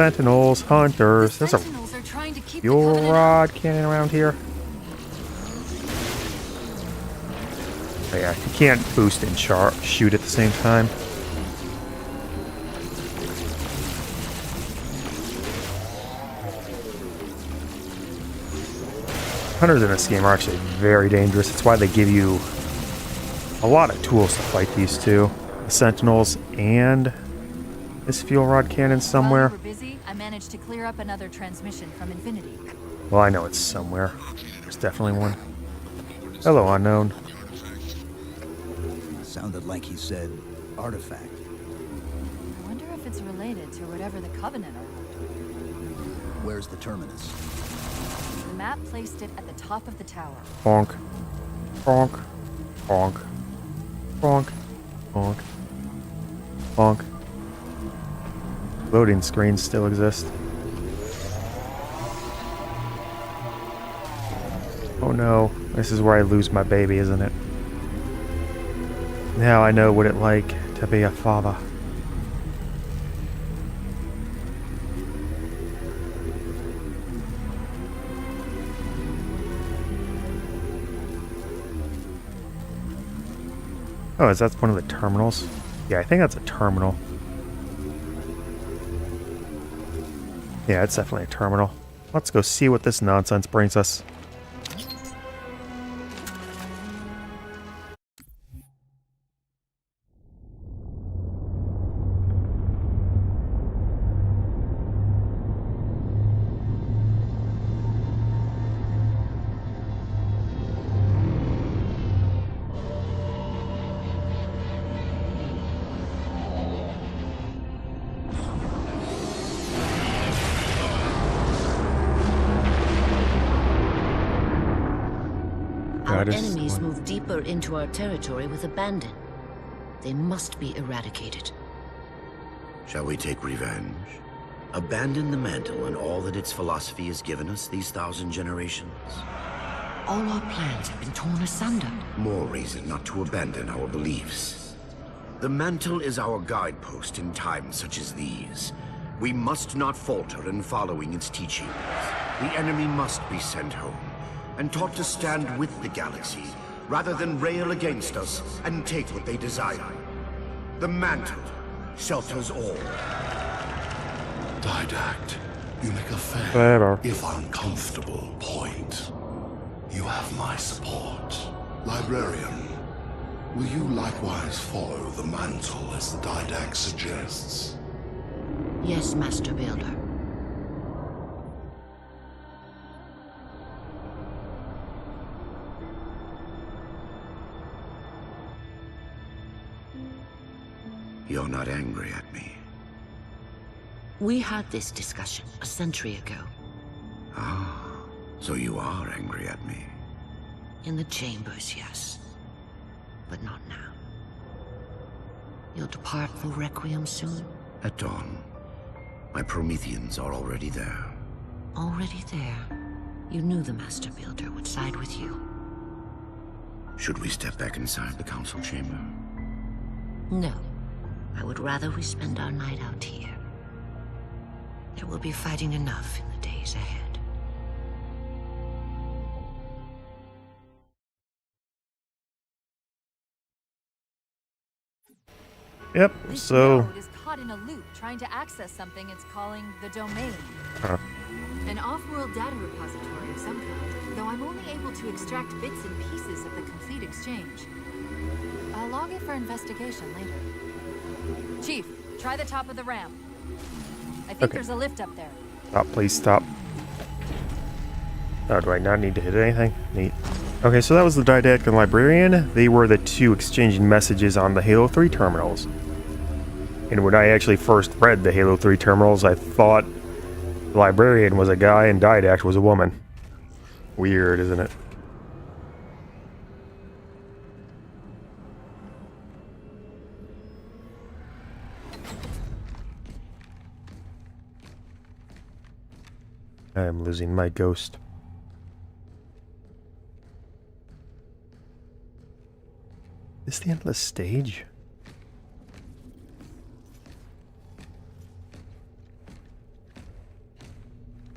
Sentinels, hunters. The There's a Sentinels are trying to keep the fuel Covenant out. rod cannon around here. Oh yeah, you can't boost and shoot at the same time. Hunters in this game are actually very dangerous. That's why they give you a lot of tools to fight these two. The Sentinels and this fuel rod cannon somewhere. While you were busy, I managed to clear up another transmission from Infinity. Well, I know it's somewhere. There's definitely one. Hello, unknown. Sounded like he said artifact. I wonder if it's related to whatever the Covenant are. Where's the terminus? The map placed it at the top of the tower. Bonk. Bonk. Bonk. Bonk. Bonk. Bonk. Loading screens still exist. Oh no, this is where I lose my baby, isn't it? Now I know what it's like to be a father. Oh, is that one of the terminals? Yeah, I think that's a terminal. Yeah, it's definitely a terminal. Let's go see what this nonsense brings us. Our That is enemies one. move deeper into our territory with abandon. They must be eradicated. Shall we take revenge? Abandon the mantle and all that its philosophy has given us these 1,000 generations? All our plans have been torn asunder. More reason not to abandon our beliefs. The mantle is our guidepost in times such as these. We must not falter in following its teachings. The enemy must be sent home and taught to stand with the galaxy rather than rail against us and take what they desire. The mantle shelters all. Didact, you make a fair, Whatever. if uncomfortable, point. You have my support. Librarian, will you likewise follow the mantle as the Didact suggests? Yes, Master Builder. You're not angry at me. We had this discussion a century ago. Ah, so you are angry at me. In the chambers, yes. But not now. You'll depart for Requiem soon? At dawn, my Prometheans are already there. Already there. You knew the Master Builder would side with you. Should we step back inside the council chamber? No. I would rather we spend our night out here. There will be fighting enough in the days ahead. Yep, This so... node is caught in a loop trying to access something it's calling the domain. Huh. An off-world data repository of some kind, though I'm only able to extract bits and pieces of the complete exchange. I'll log it for investigation later. Chief, try the top of the ramp. I think Okay. there's a lift up there. Stop, please stop. Oh, do I not need to hit anything? Neat. Okay, so that was the Didact and Librarian. They were the two exchanging messages on the Halo 3 terminals. And when I actually first read the Halo 3 terminals, I thought the Librarian was a guy and Didact was a woman. Weird, isn't it? I am losing my ghost. Is this the endless stage?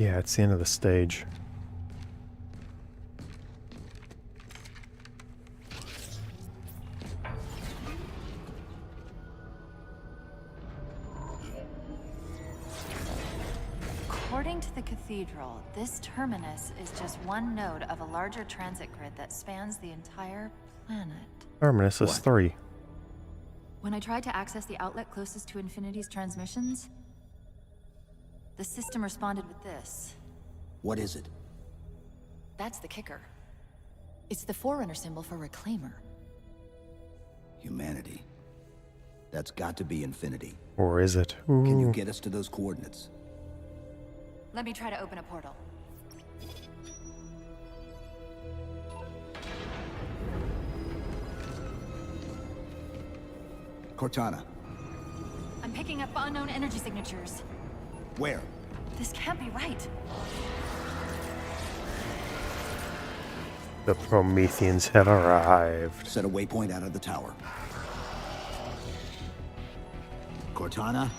Yeah, it's the end of the stage. According to the cathedral, this terminus is just one node of a larger transit grid that spans the entire planet. Terminus is 3. When I tried to access the outlet closest to Infinity's transmissions, the system responded with this. What is it? That's the kicker. It's the Forerunner symbol for Reclaimer. Humanity. That's got to be Infinity. Or is it? Can you Ooh. get us to those coordinates? Let me try to open a portal. Cortana, I'm picking up unknown energy signatures. where? This can't be right. The Prometheans have arrived. Set a waypoint out of the tower. Cortana?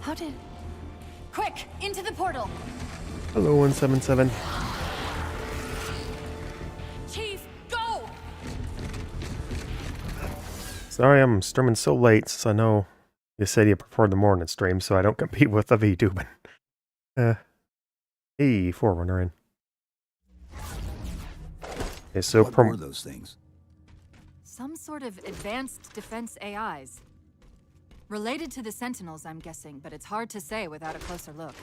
How did... Quick! Into the portal! Hello, 177. Chief, go! Sorry I'm streaming so late, since I know you said you preferred the morning stream, so I don't compete with the VTubing. Hey, Forerunner in. Okay, so What were those things? Some sort of advanced defense AIs. Related to the Sentinels, I'm guessing, but it's hard to say without a closer look.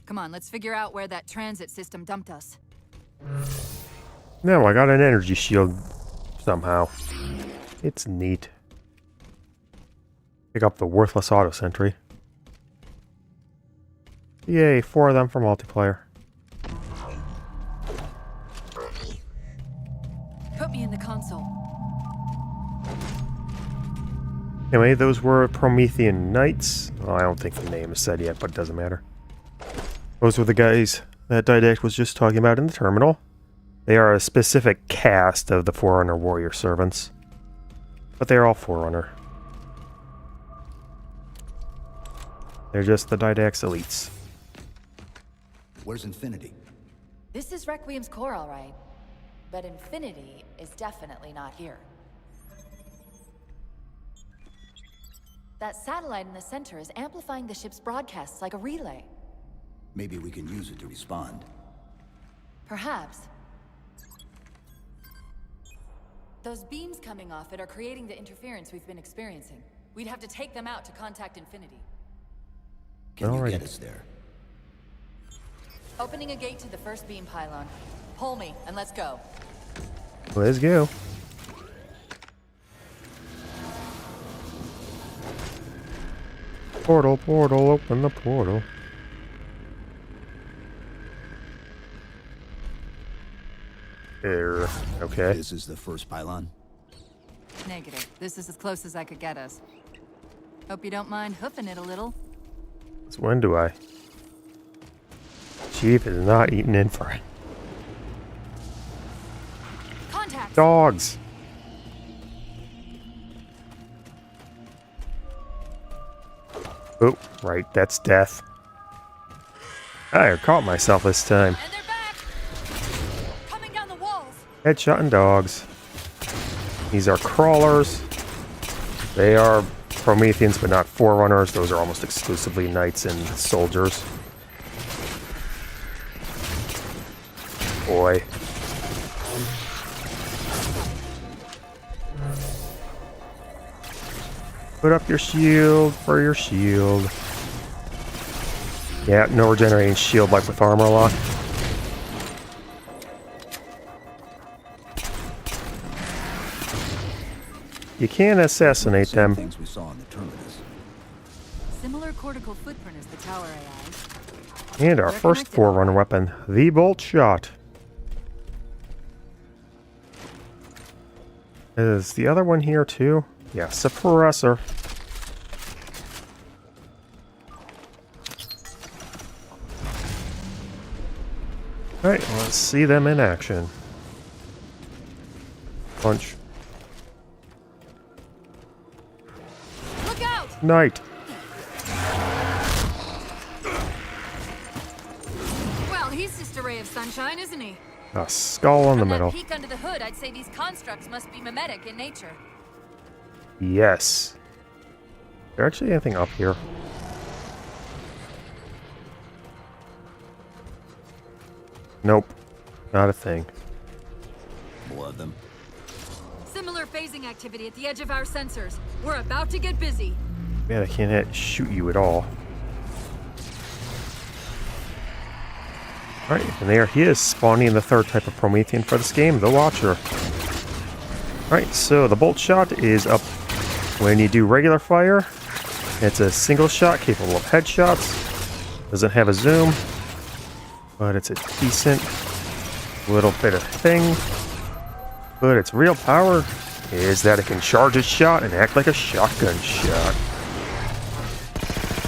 Come on, let's figure out where that transit system dumped us. No, I got an energy shield somehow. It's neat. Pick up the worthless auto sentry. Yay, 4 of them for multiplayer. Put me in the console. Anyway, those were Promethean Knights. Well, I don't think the name is said yet, but it doesn't matter. Those were the guys that Didact was just talking about in the terminal. They are a specific caste of the Forerunner warrior servants. But they're all Forerunner. They're just the Didact's elites. Where's Infinity? This is Requiem's core, all right. But Infinity is definitely not here. That satellite in the center is amplifying the ship's broadcasts like a relay. Maybe we can use it to respond. Perhaps. Those beams coming off it are creating the interference we've been experiencing. We'd have to take them out to contact Infinity. Can you Alrighty. get us there? Opening a gate to the first beam pylon. Pull me, and let's go. Let's go. Portal, portal, open the portal. There. Okay. This is the first pylon. Negative. This is as close as I could get us. Hope you don't mind hoofing it a little. So when do I? Chief is not eating in for it. Contact! Dogs! Oh, right, that's death. I caught myself this time. And they're back! Coming down the walls! Headshotting dogs. These are crawlers. They are Prometheans, but not Forerunners. Those are almost exclusively knights and soldiers. Boy. Put up your shield for your shield. Yeah, no regenerating shield like with armor lock. You can't assassinate Same them. things we saw in the terminus. Similar cortical footprint as the tower AIs. And our They're first connected. Forerunner weapon, the bolt shot. Is the other one here too? Yeah, suppressor. Alright, let's see them in action. Punch. Look out! Knight. just a ray of sunshine, isn't he? A skull in the From middle. that peek under the hood, I'd say these constructs must be mimetic in nature. Yes. Is there actually anything up here? Nope. Not a thing. More of them. Similar phasing activity at the edge of our sensors. We're about to get busy. Man, I can't shoot you at all. Alright, and there he is, spawning the third type of Promethean for this game, the Watcher. Alright, so the bolt shot is up when you do regular fire. It's a single shot capable of headshots. Doesn't have a zoom, but it's a decent little bit of thing. But its real power is that it can charge its shot and act like a shotgun shot.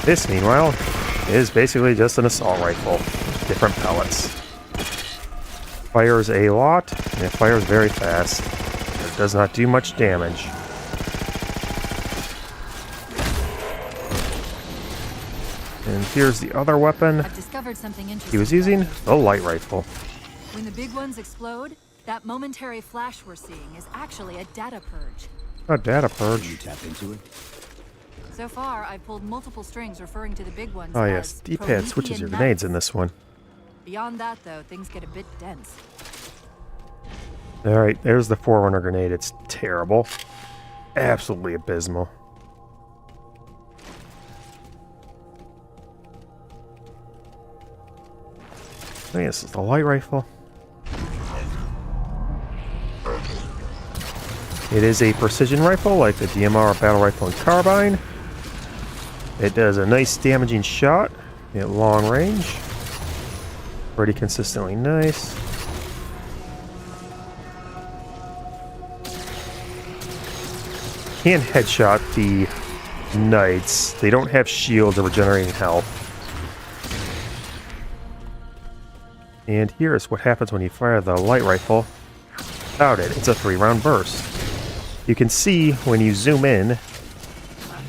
This, meanwhile, is basically just an assault rifle with different pellets. Fires a lot, and it fires very fast. It does not do much damage. And here's the other weapon I've discovered something interesting. he was using, the light rifle. When the big ones explode, that momentary flash we're seeing is actually a data purge. A data Can you purge. tap into it? So far, I've pulled multiple strings referring to the big ones Oh as yes, D-pad switches your Promethean grenades in nuts. this one. Beyond that, though, things get a bit dense. Alright, there's the Forerunner grenade. It's terrible. Absolutely abysmal. Oh, yes, it's the light rifle. It is a precision rifle like the DMR battle rifle and carbine. It does a nice damaging shot at long range. Pretty consistently nice. Can headshot the knights. They don't have shields or regenerating health. And here's what happens when you fire the light rifle without it. It's a 3-round burst. You can see when you zoom in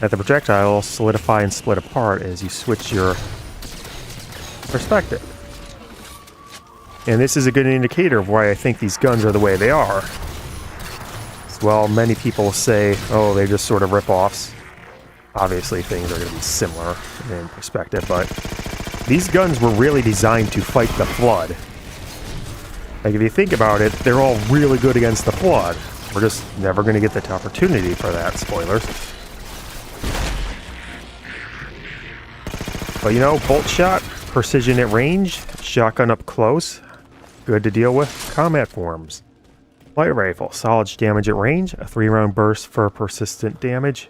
that the projectile will solidify and split apart as you switch your perspective. And this is a good indicator of why I think these guns are the way they are. Well, many people say, oh, they just sort of rip-offs. Obviously, things are going to be similar in perspective, but these guns were really designed to fight the Flood. Like, if you think about it, they're all really good against the Flood. We're just never going to get the opportunity for that, spoilers. But you know, bolt shot, precision at range, shotgun up close, good to deal with combat forms. Light rifle, solid damage at range, a 3-round burst for persistent damage.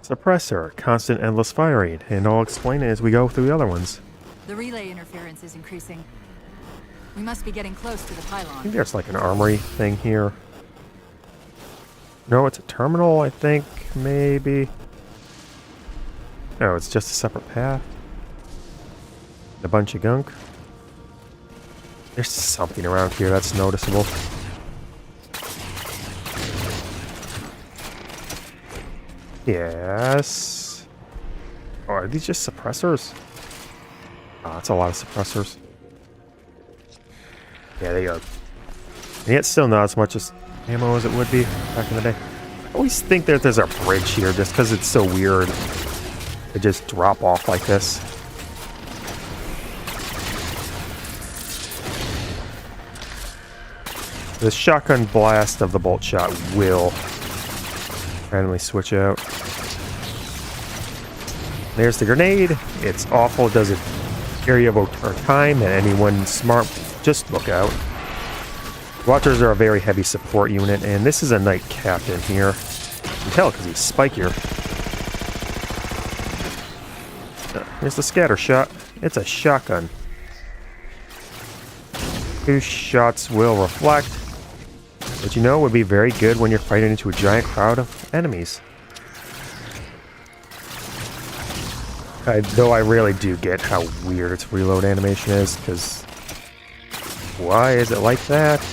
Suppressor, constant endless firing, and I'll explain it as we go through the other ones. The relay interference is increasing. We must be getting close to the I pylon. think there's like an armory thing here. No, it's a terminal, I think, maybe. No, it's just a separate path. A bunch of gunk. There's something around here that's noticeable. Yes. Oh, are these just suppressors? Oh, that's a lot of suppressors. Yeah, they are. And yet still not as much as ammo as it would be back in the day. I always think that there's a bridge here just because it's so weird. They just drop off like this. The shotgun blast of the bolt shot will randomly switch out. There's the grenade. It's awful. It does it area or time, and anyone smart, just look out. Watchers are a very heavy support unit, and this is a knight captain here. You can tell because he's spikier. Here's the scatter shot. It's a shotgun. 2 shots will reflect, but you know it would be very good when you're fighting into a giant crowd of enemies. Though I really do get how weird its reload animation is, because why is it like that?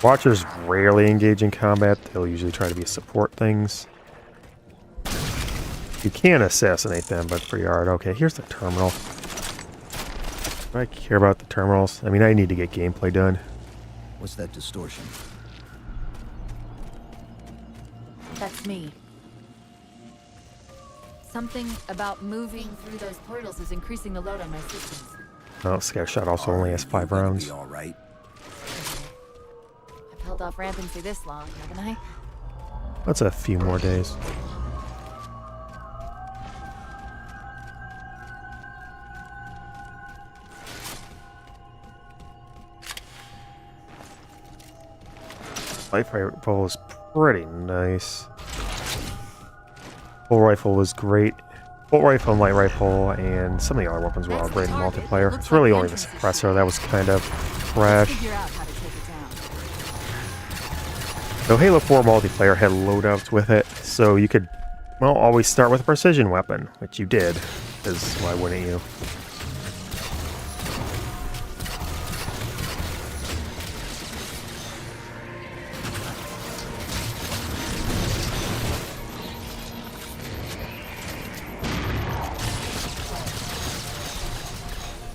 Watchers rarely engage in combat. They'll usually try to be support things. You can assassinate them, but it's pretty hard. Okay, here's the terminal. Do I care about the terminals? I mean, I need to get gameplay done. What's that distortion? That's me. Something about moving through those portals is increasing the load on my systems. Oh, Scatter Shot also only has 5 rounds. Be all right. I've held off rampancy this long, haven't I? That's a few more days. Light rifle is pretty nice. Full rifle was great. Full rifle and light rifle and some of the other weapons were all great in multiplayer. It's really only the suppressor that was kind of trash. So Halo 4 multiplayer had loadouts with it, so you could, well, always start with a precision weapon, which you did, because why wouldn't you?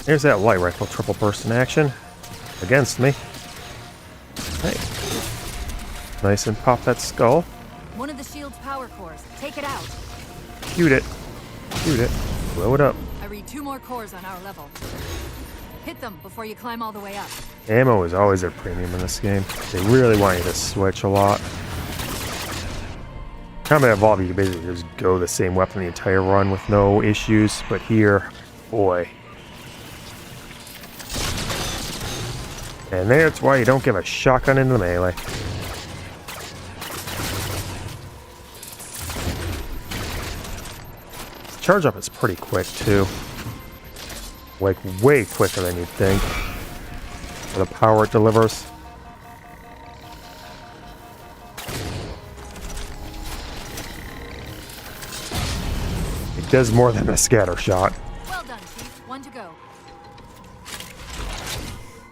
There's that light rifle triple burst in action. Against me. Hey. Nice, and pop that skull. One of the shield's power cores. Take it out. Shoot it. Shoot it. Blow it up. I read 2 more cores on our level. Hit them before you climb all the way up. Ammo is always a premium in this game. They really want you to switch a lot. Combat Evolve, you can basically just go the same weapon the entire run with no issues, but here, boy. And that's why you don't give a shotgun into the melee. Charge up is pretty quick too. Like way quicker than you'd think. For the power it delivers. It does more than a scatter shot. Well done, Chief. 1 to go.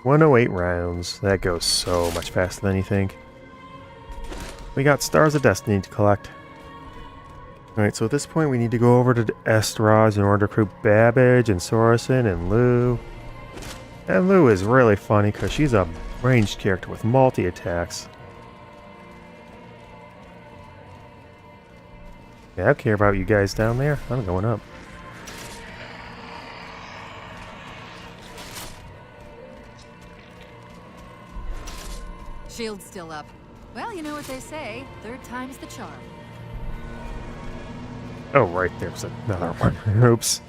108 rounds. That goes so much faster than you think. We got Stars of Destiny to collect. Alright, so at this point we need to go over to Estraz in order to recruit Babbage and Sorensen and Lou. And Lou is really funny because she's a ranged character with multi-attacks. Yeah, I don't care about you guys down there. I'm going up. Shield's still up. Well, you know what they say. 3rd time's the charm. Oh, right, there's another one. Oops.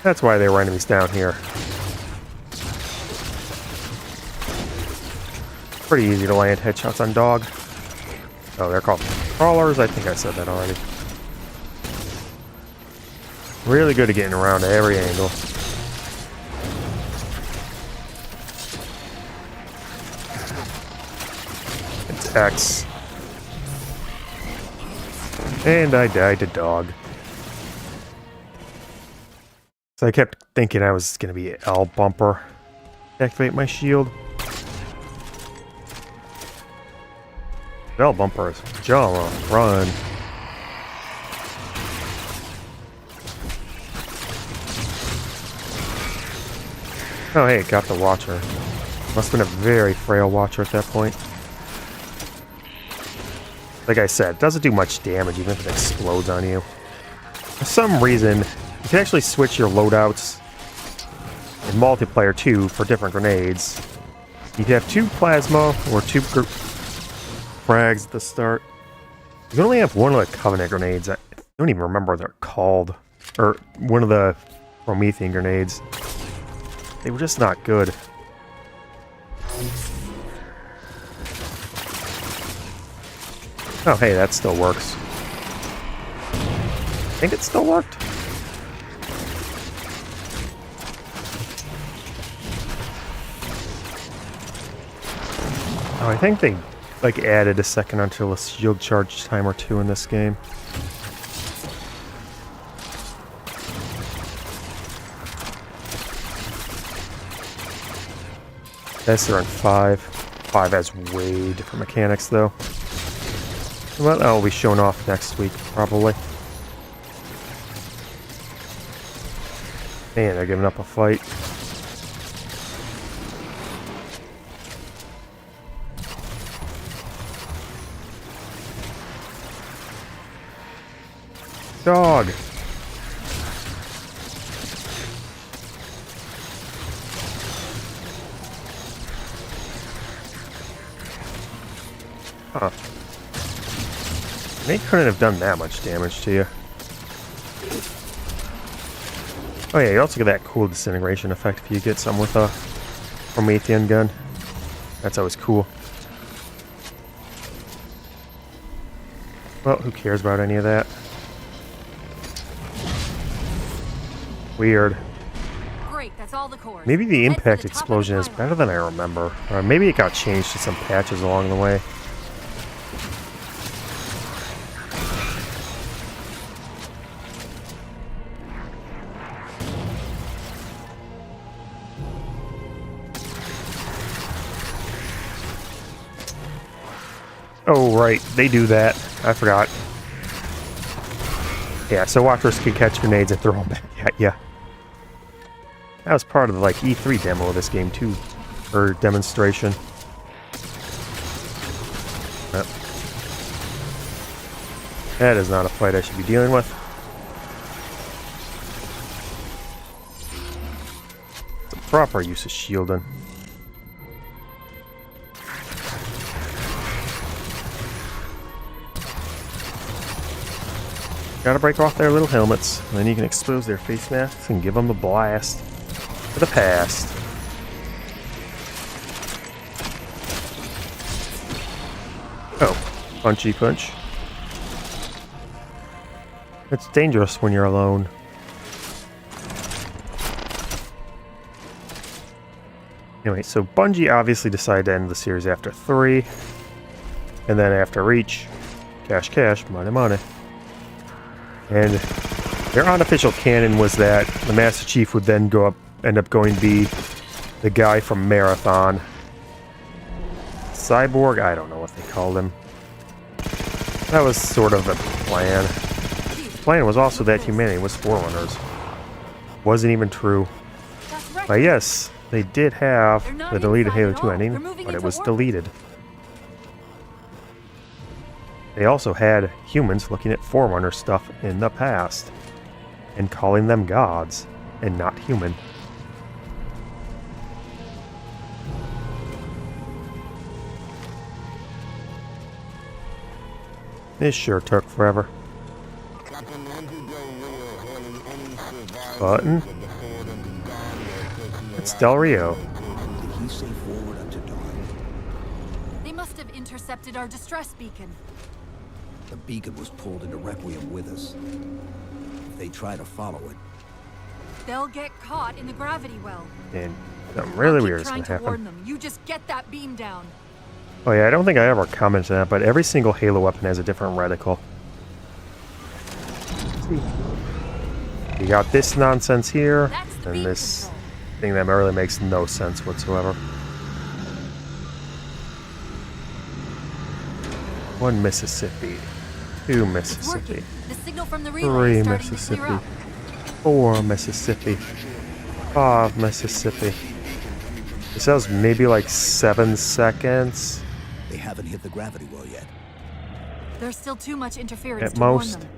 That's why there were enemies down here. Pretty easy to land headshots on dog. Oh, they're called crawlers. I think I said that already. Really good at getting around to every angle. It's X. And I died to dog. So I kept thinking I was going to be L bumper. Activate my shield. L bumper is jump, run. Oh hey, got the Watcher. Must have been a very frail Watcher at that point. Like I said, it doesn't do much damage even if it explodes on you. For some reason, you can actually switch your loadouts in multiplayer too for different grenades. You can have 2 plasma or 2 frags at the start. You can only have one of the Covenant grenades. I don't even remember what they're called. Or one of the Promethean grenades. They were just not good. Oh, hey, that still works. I think it still worked. Oh, I think they, like, added a second until a shield charge time or 2 in this game. Yes, they're on 5. 5 has way different mechanics, though. Well, that will be shown off next week, probably. Man, they're giving up a fight. Dog! Huh. They couldn't have done that much damage to you. Oh yeah, you also get that cool disintegration effect if you get some with a Promethean gun. That's always cool. Well, who cares about any of that? Weird. Great, that's all the cores. Maybe the Head for impact the top of explosion the is pylon. better than I remember. Or maybe it got changed to some patches along the way. Oh, right. They do that. I forgot. Yeah, so Watchers can catch grenades and throw them back at ya. That was part of the, like, E3 demo of this game, too. Or demonstration. Yep. That is not a fight I should be dealing with. It's a proper use of shielding. Gotta break off their little helmets, and then you can expose their face masks and give them the blast for the past. Oh, punchy punch. It's dangerous when you're alone. Anyway, so Bungie obviously decided to end the series after 3, and then after Reach, cash, money. And their unofficial canon was that the Master Chief would then end up going to be the guy from Marathon. Cyborg? I don't know what they called him. That was sort of the plan. The plan was also that humanity was Forerunners. Wasn't even true. But yes, they did have the deleted Halo 2 ending, but it was deleted. They also had humans looking at Forerunner stuff in the past and calling them gods and not human. This sure took forever. Button? It's Del Rio. Did he say forward up to dawn? They must have intercepted our distress beacon. The beacon was pulled into Requiem with us. If they try to follow it, They'll get caught in the gravity well. And something really I'll keep weird is trying going to to warn happen. them. You just get that beam down. Oh yeah, I don't think I ever commented on that, but every single Halo weapon has a different reticle. See. You got this nonsense here, and this thing that really makes no sense whatsoever. 1 Mississippi. 2 Mississippi. The signal from the 3 relay is starting to Mississippi. clear up. 4 Mississippi. 5 Mississippi. This has maybe like 7 seconds. they haven't hit the gravity well yet. There's still too much interference At to most. warn them.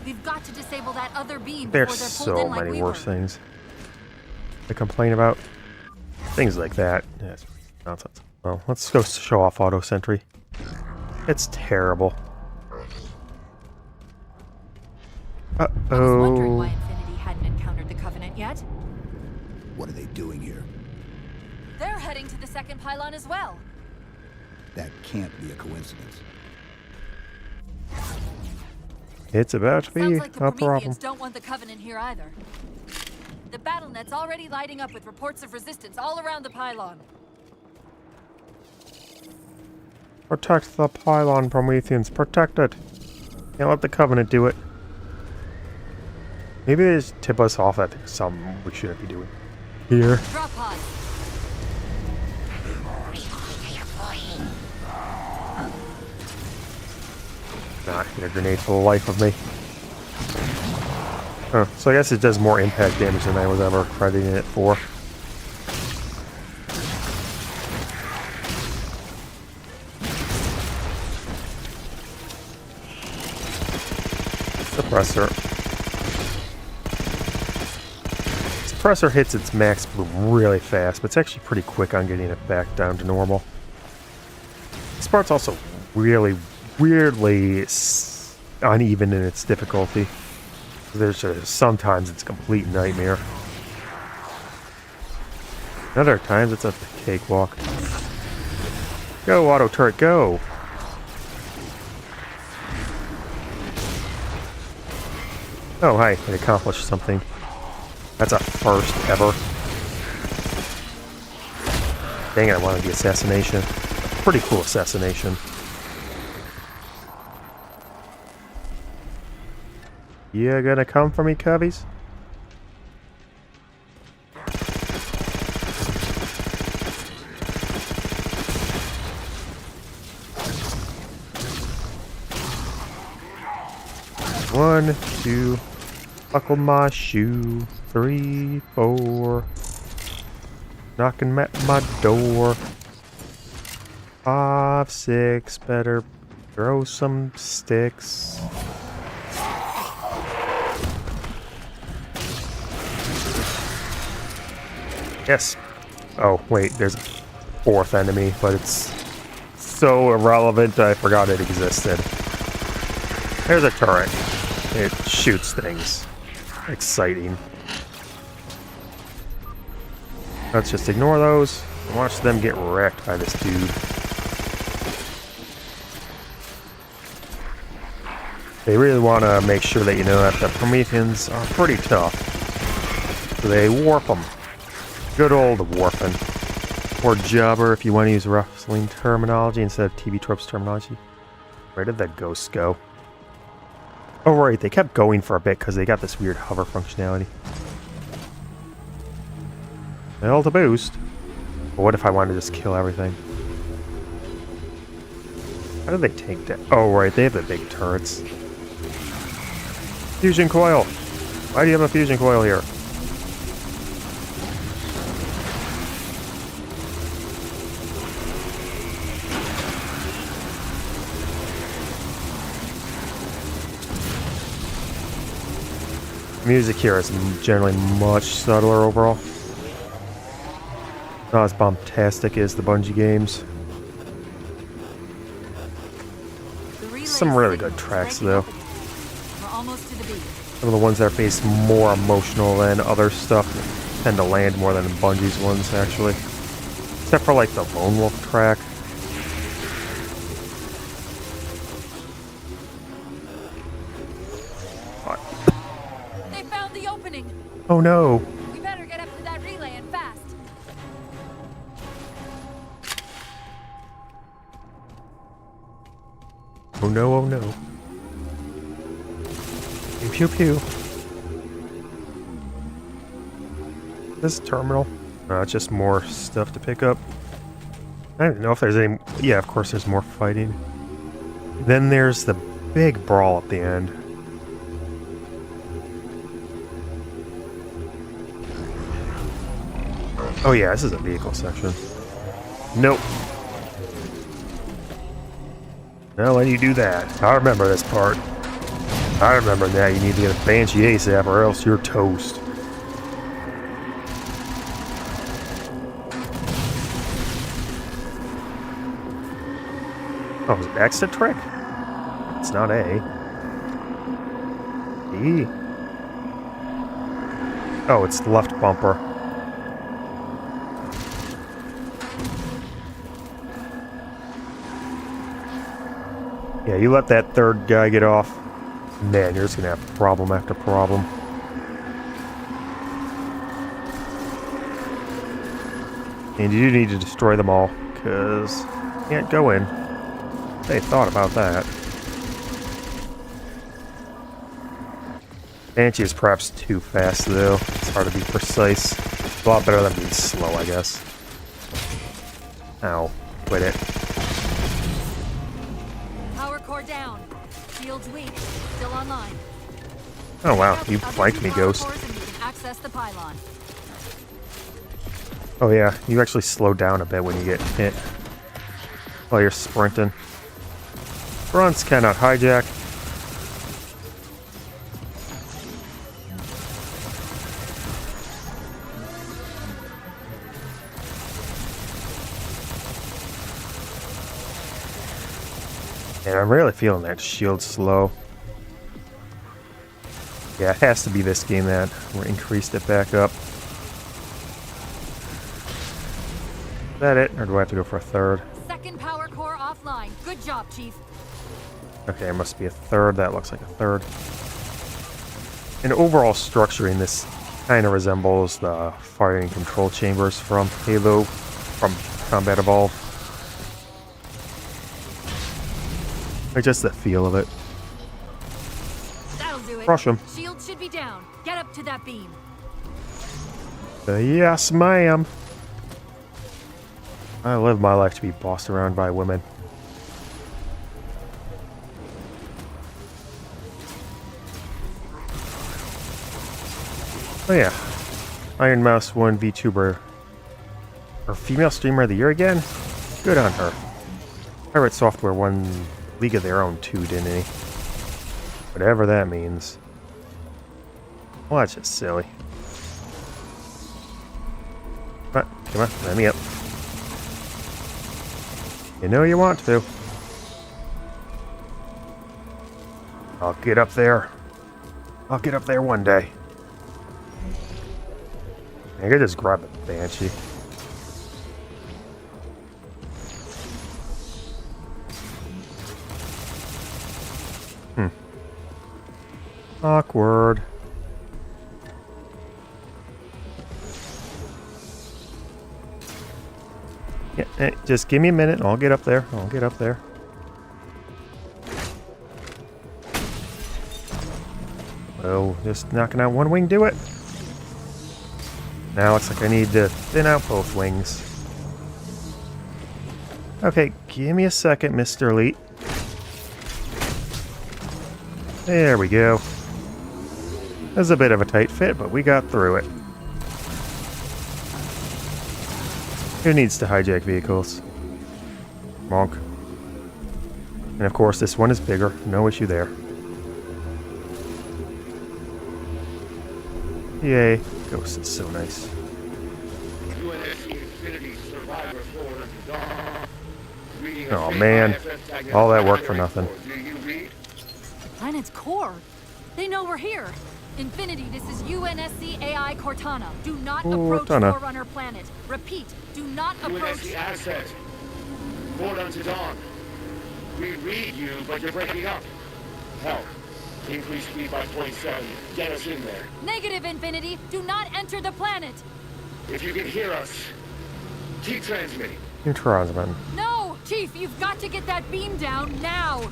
We've got to disable that other beam before There's they're pulled so in like many we worse were. things to complain about. Things like that. Yeah, it's nonsense. Well, let's go show off Auto Sentry. It's terrible. I was wondering why Uh-oh. Infinity hadn't encountered the Covenant yet. What are they doing here? They're heading to the second pylon as well. That can't be a coincidence. It's about to be Sounds like the a problem. Prometheans don't want the Covenant here either. The BattleNet's already lighting up with reports of resistance all around the pylon. Protect the pylon, Prometheans. Protect it. Can't let the Covenant do it. Maybe they just tip us off that there's something we shouldn't be doing here. Drop pod. Not hit a grenade for the life of me. Oh, so I guess it does more impact damage than I was ever crediting it for. Suppressor. Suppressor hits its max boom really fast, but it's actually pretty quick on getting it back down to normal. This part's also really weirdly uneven in its difficulty. There's sometimes it's a complete nightmare. Other times it's a cakewalk. Go, auto turret, go! Oh, hi, it accomplished something. That's a first ever. Dang it, I wanted the assassination. Pretty cool assassination. You gonna come for me, cubbies? One, two, buckle my shoe. 3, 4, knocking at my door. 5, 6, better throw some sticks. Yes. Oh, wait, there's a 4th enemy, but it's so irrelevant I forgot it existed. There's a turret. It shoots things. Exciting. Let's just ignore those and watch them get wrecked by this dude. They really want to make sure that you know that the Prometheans are pretty tough. So they warp them. Good old warping. Or jobber if you want to use wrestling terminology instead of TV tropes terminology. Where did that ghost go? Oh right, they kept going for a bit because they got this weird hover functionality. Well, to boost. But what if I wanted to just kill everything? How do they take that? Oh right, they have the big turrets. Fusion coil! Why do you have a fusion coil here? Music here is generally much subtler overall. Not as bombastic as the Bungie games. Some really good tracks though. Some of the ones that are based more emotional than other stuff tend to land more than Bungie's ones actually. Except for like the Lone Wolf track. Oh no! We better get up to that relay and fast. Oh no, oh no. Pew pew pew. This terminal. No, it's just more stuff to pick up. I don't know if there's any... Yeah, of course there's more fighting. Then there's the big brawl at the end. Oh yeah, this is a vehicle section. Nope. I'll let you do that. I remember this part. I remember that. You need to get a Banshee ASAP or else you're toast. Oh, is it exit trick? It's not A. E. Oh, it's left bumper. Yeah, you let that third guy get off, man, you're just gonna have problem after problem. And you do need to destroy them all, because you can't go in. They thought about that. Banshee is perhaps too fast, though. It's hard to be precise. It's a lot better than being slow, I guess. Ow. Quit it. Power core down. Shield's weak. Still online. Oh wow, Check out you the other flanked two me, power Ghost. cores and you can access the pylon. Oh yeah, you actually slow down a bit when you get hit while you're sprinting. Fronts cannot hijack. And I'm really feeling that shield slow. Yeah, it has to be this game that increased it back up. Is that it? Or do I have to go for a third? Second power core offline. Good job, Chief. Okay, it must be a third. That looks like a third. And overall structuring, this kind of resembles the firing control chambers from Halo, from Combat Evolved. Like just the feel of it. That'll do it. Crush 'em. Shield should be down. Get up to that beam. Yes, ma'am. I live my life to be bossed around by women. Oh yeah, Iron Mouse won VTuber or Female Streamer of the Year again. Good on her. Pirate Software won League of Their Own too, didn't he? Whatever that means. Well, that's just silly. Come on, let me up. You know you want to. I'll get up there. I'll get up there one day. I could just grab the Banshee. Awkward. Yeah, just give me a minute and I'll get up there. I'll get up there. Oh, just knocking out one wing, do it. Now looks like I need to thin out both wings. Okay, give me a second, Mr. Elite. There we go. It was a bit of a tight fit, but we got through it. Who needs to hijack vehicles? Monk. And of course, this one is bigger. No issue there. Yay. Ghost is so nice. Oh man. All that work for nothing. Planet's core? They know we're here. Infinity, this is UNSC AI Cortana. Do not approach Cortana. Forerunner planet. Repeat, do not approach... UNSC asset. Hold on to dawn. We read you, but you're breaking up. Help. Increase speed by 0.7. Get us in there. Negative, Infinity. Do not enter the planet. If you can hear us, keep transmitting. You transmitting. No! Chief, you've got to get that beam down now.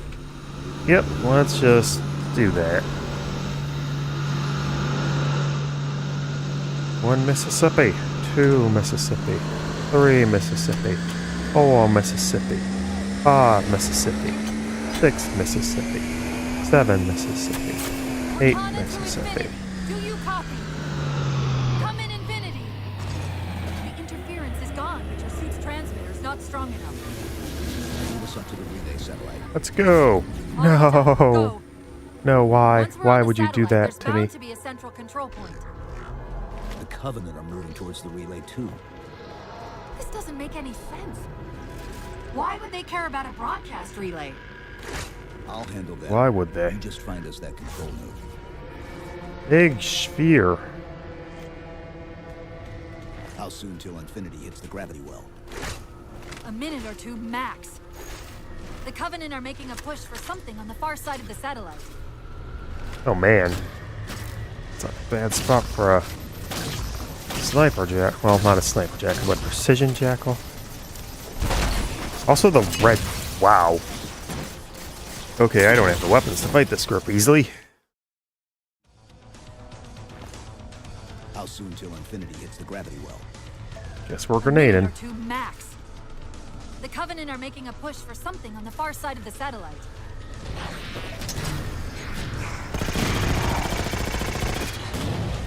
Yep, let's just do that. 1 Mississippi, 2 Mississippi, 3 Mississippi, 4 Mississippi, 5 Mississippi, 6 Mississippi, 7 Mississippi, 8 Mississippi. Do you copy? Come in, Infinity. The interference is gone, but your suit's transmitter's not strong enough. Move us up to the relay satellite. Let's go. No. No, why? Why would you do that to me? To be a central control point. The Covenant are moving towards the relay too. This doesn't make any sense. Why would they care about a broadcast relay? I'll handle that. Why would they? You just find us that control node. Big sphere. How soon till Infinity hits the gravity well? A minute or two max. The Covenant are making a push for something on the far side of the satellite. Oh man. It's a bad spot for a sniper jack. Well, not a sniper jackal, but precision jackal. Also the red. Wow. Okay, I don't have the weapons to fight this group easily. How soon till Infinity hits the gravity well? Guess we're grenading. Or two max. The Covenant are making a push for something on the far side of the satellite.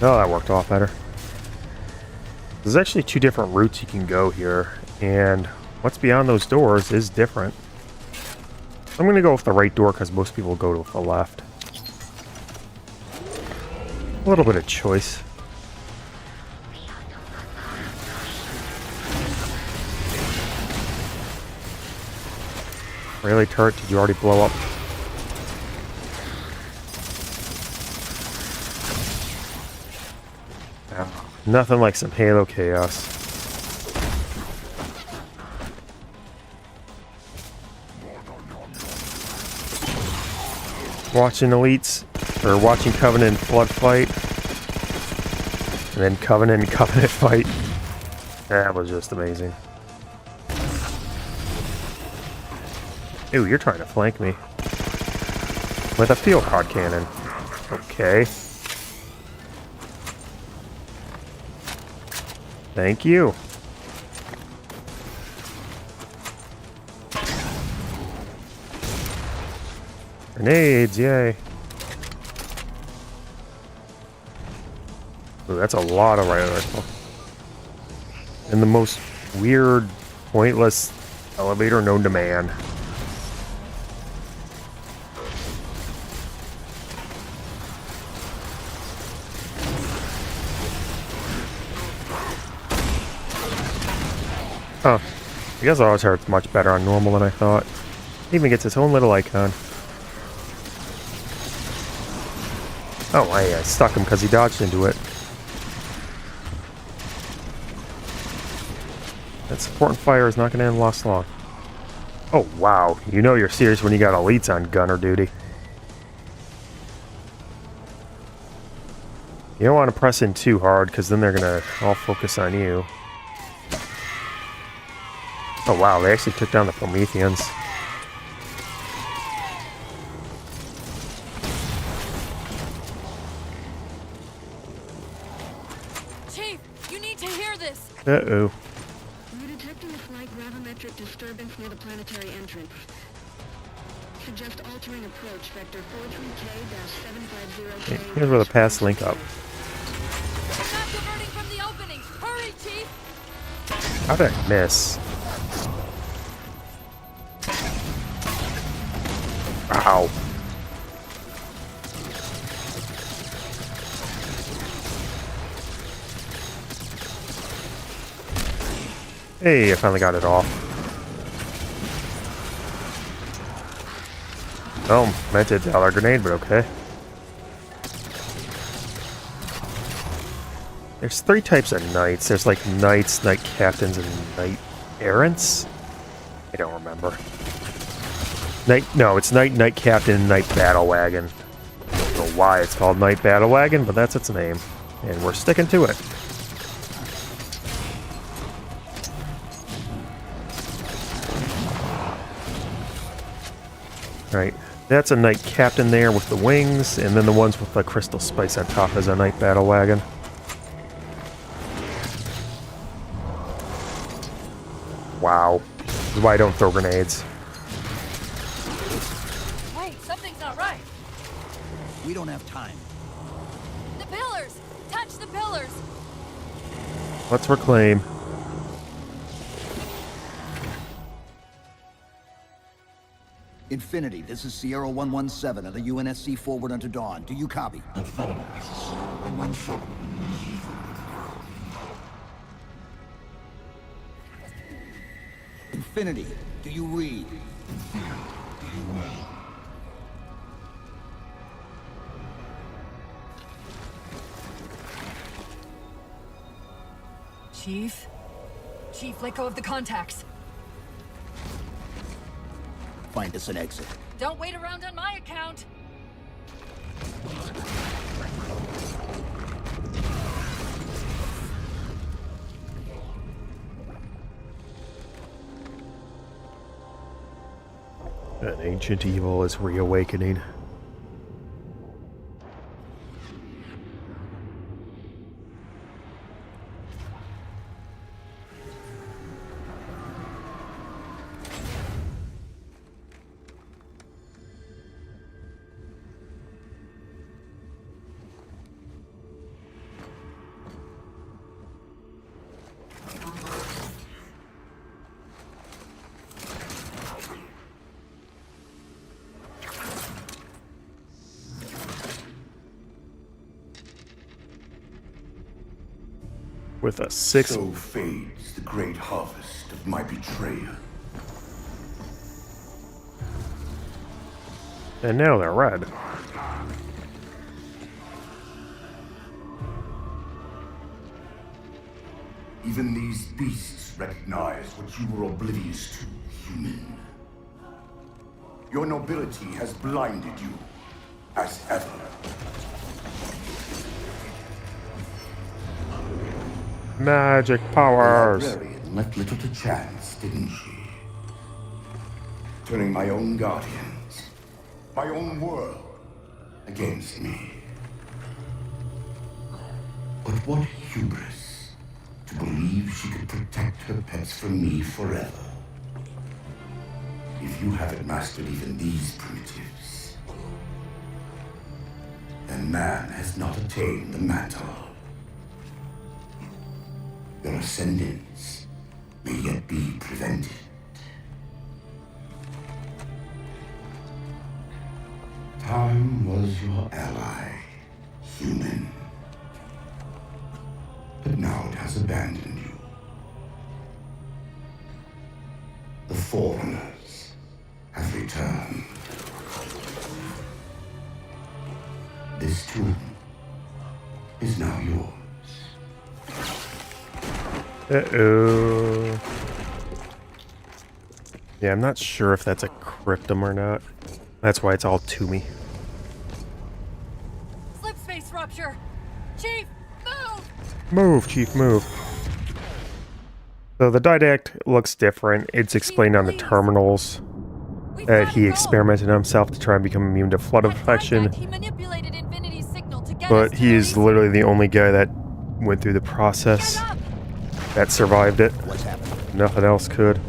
Oh, that worked off better. There's actually 2 different routes you can go here, and what's beyond those doors is different. I'm going to go with the right door because most people go with the left. A little bit of choice. Really, turret, did you already blow up? Oh, nothing like some Halo chaos. Watching Elites, or watching Covenant Flood fight, and then Covenant fight. That was just amazing. Ooh, you're trying to flank me. With a field pod cannon. Okay. Thank you. Grenades, yay. Ooh, that's a lot of riot rifle. And the most weird, pointless elevator known to man. Huh. I guess always hurts much better on normal than I thought. It even gets its own little icon. Oh, I stuck him because he dodged into it. That support and fire is not going to last long. Oh, wow. You know you're serious when you got elites on gunner duty. You don't want to press in too hard because then they're going to all focus on you. Oh, wow. They actually took down the Prometheans. Chief, you need to hear this. Uh-oh. We're detecting a slight gravimetric disturbance near the planetary entrance. Suggest altering approach vector 43K-750K. Here's where the paths link up. We're not diverting from the opening. Hurry, Chief. How did I miss? Ow. Hey, I finally got it off. Oh, meant to dollar grenade, but okay. There's 3 types of knights. There's like knights, knight captains, and knight errants. I don't remember. No, it's knight captain, knight battle wagon. I don't know why it's called knight battle wagon, but that's its name, and we're sticking to it. Right, that's a knight captain there with the wings, and then the ones with the crystal spice on top is a knight battle wagon. Wow, this is why I don't throw grenades. Wait, something's not right. We don't have time. The pillars! Touch the pillars! Let's reclaim. Infinity, this is Sierra 117 of the UNSC forward unto dawn. Do you copy? Infinity, do you read? Chief? Chief, let go of the contacts. Find us an exit. Don't wait around on my account. An ancient evil is reawakening. with a 6. So fades the great harvest of my betrayal. And now they're red. Even these beasts recognize what you were oblivious to, human. Your nobility has blinded you, as ever. Magic powers. The librarian left little to chance, didn't she? Turning my own guardians, my own world, against me. But what hubris to believe she could protect her pets from me forever. If you haven't mastered even these primitives, then man has not attained the mantle. Your ascendance may yet be prevented. Time was your ally, human. But now it has abandoned you. The Forerunners have returned. This tomb is now yours. Uh-oh. Yeah, I'm not sure if that's a cryptum or not. That's why it's all to me. Slip space rupture! Chief, move! Move, Chief, move. So the didact looks different. It's explained on the terminals. He experimented on himself to try and become immune to flood infection. He manipulated Infinity's signal to get But he is literally the only guy that went through the process that survived it. Nothing else could.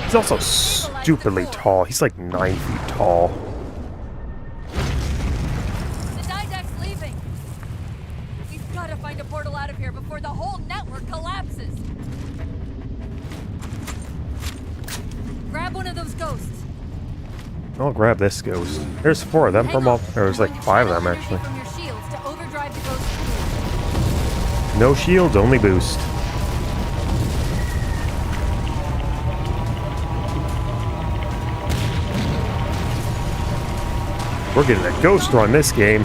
He's also stupidly tall. He's like 9 feet tall. The didact's leaving. We've got to find a portal out of here before the whole network collapses. Grab one of those ghosts. I'll grab this ghost. There's 4 of them from all. There's like 5 of them actually. From your shields to overdrive the ghost. No shields, only boost. We're getting a ghost run this game.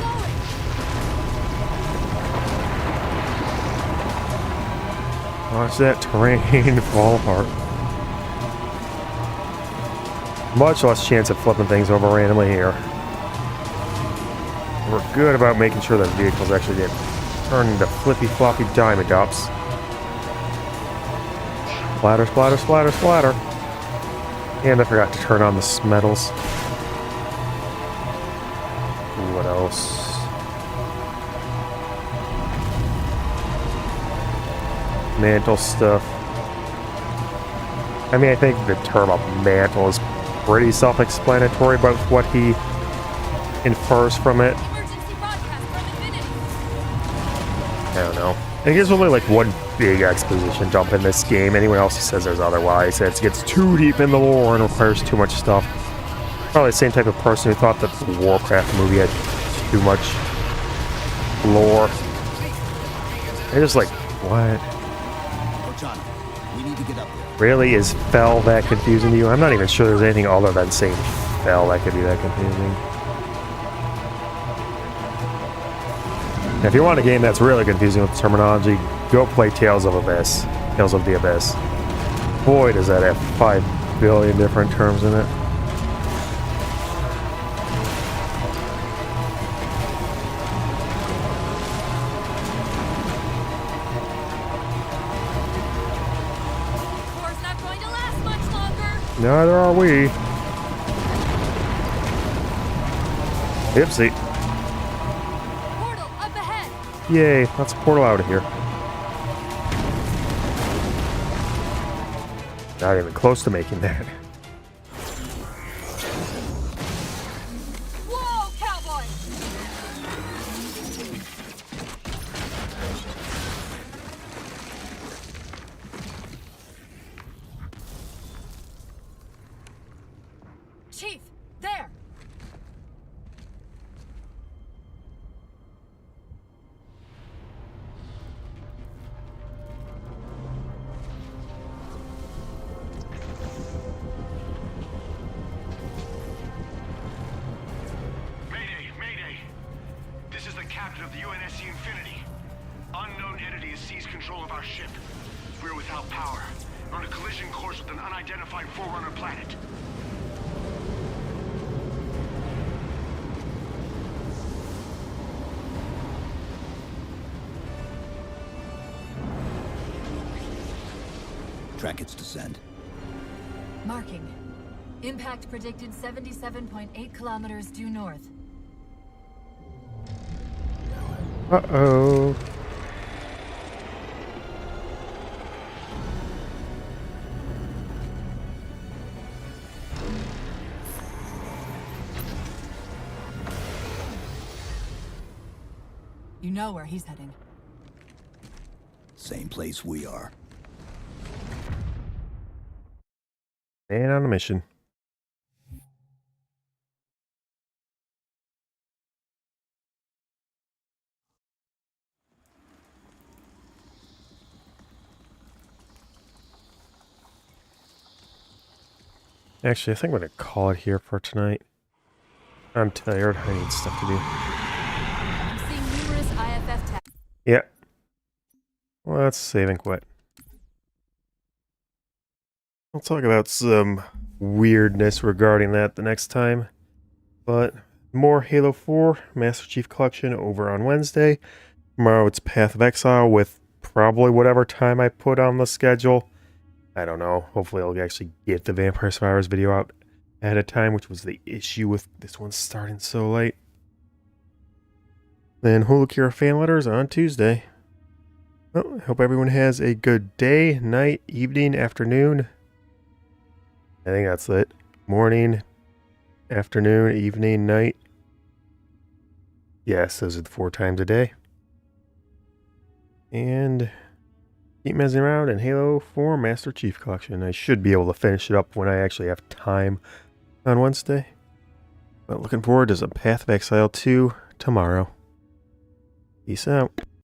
Watch that terrain fall apart. Much less chance of flipping things over randomly here. We're good about making sure that vehicles actually get turned into flippy floppy diamond dots. Splatter, splatter, splatter, splatter. And I forgot to turn on the metals. What else? Mantle stuff. I mean, I think the term of mantle is pretty self-explanatory about what he infers from it. I don't know. I think there's only like one big exposition dump in this game. Anyone else who says there's otherwise, it gets too deep in the lore and requires too much stuff. Probably the same type of person who thought that the Warcraft movie had too much lore. They're just like, what? We need to get up there. Really? Is Fel that confusing to you? I'm not even sure there's anything other than saying Fel that could be that confusing. Now, if you want a game that's really confusing with terminology, go play Tales of Abyss. Tales of the Abyss. Boy, does that have 5 billion different terms in it. Neither are we. Oopsie. Portal up ahead. Yay, let's portal out of here. Not even close to making that. Whoa, cowboy! Chief, there! entity has seized control of our ship. We're without power. We're on a collision course with an unidentified Forerunner planet. Track its descent. Marking. Impact predicted 77.8 kilometers due north. Uh-oh. You know where he's heading. Same place we are. And on a mission. Actually, I think I'm going to call it here for tonight. I'm tired. I need stuff to do. I'm seeing numerous IFF tags. Yeah. Well, let's save and quit. I'll talk about some weirdness regarding that the next time. But more Halo 4 Master Chief Collection over on Wednesday. Tomorrow it's Path of Exile with probably whatever time I put on the schedule. I don't know. Hopefully I'll actually get the Vampire Survivors video out ahead of time, which was the issue with this one starting so late. Then Holokira fan letters on Tuesday. Well, I hope everyone has a good day, night, evening, afternoon. I think that's it. Morning, afternoon, evening, night. Yes, those are the 4 times a day. And keep messing around in Halo 4 Master Chief Collection. I should be able to finish it up when I actually have time on Wednesday. But looking forward to some Path of Exile 2 tomorrow. Peace out.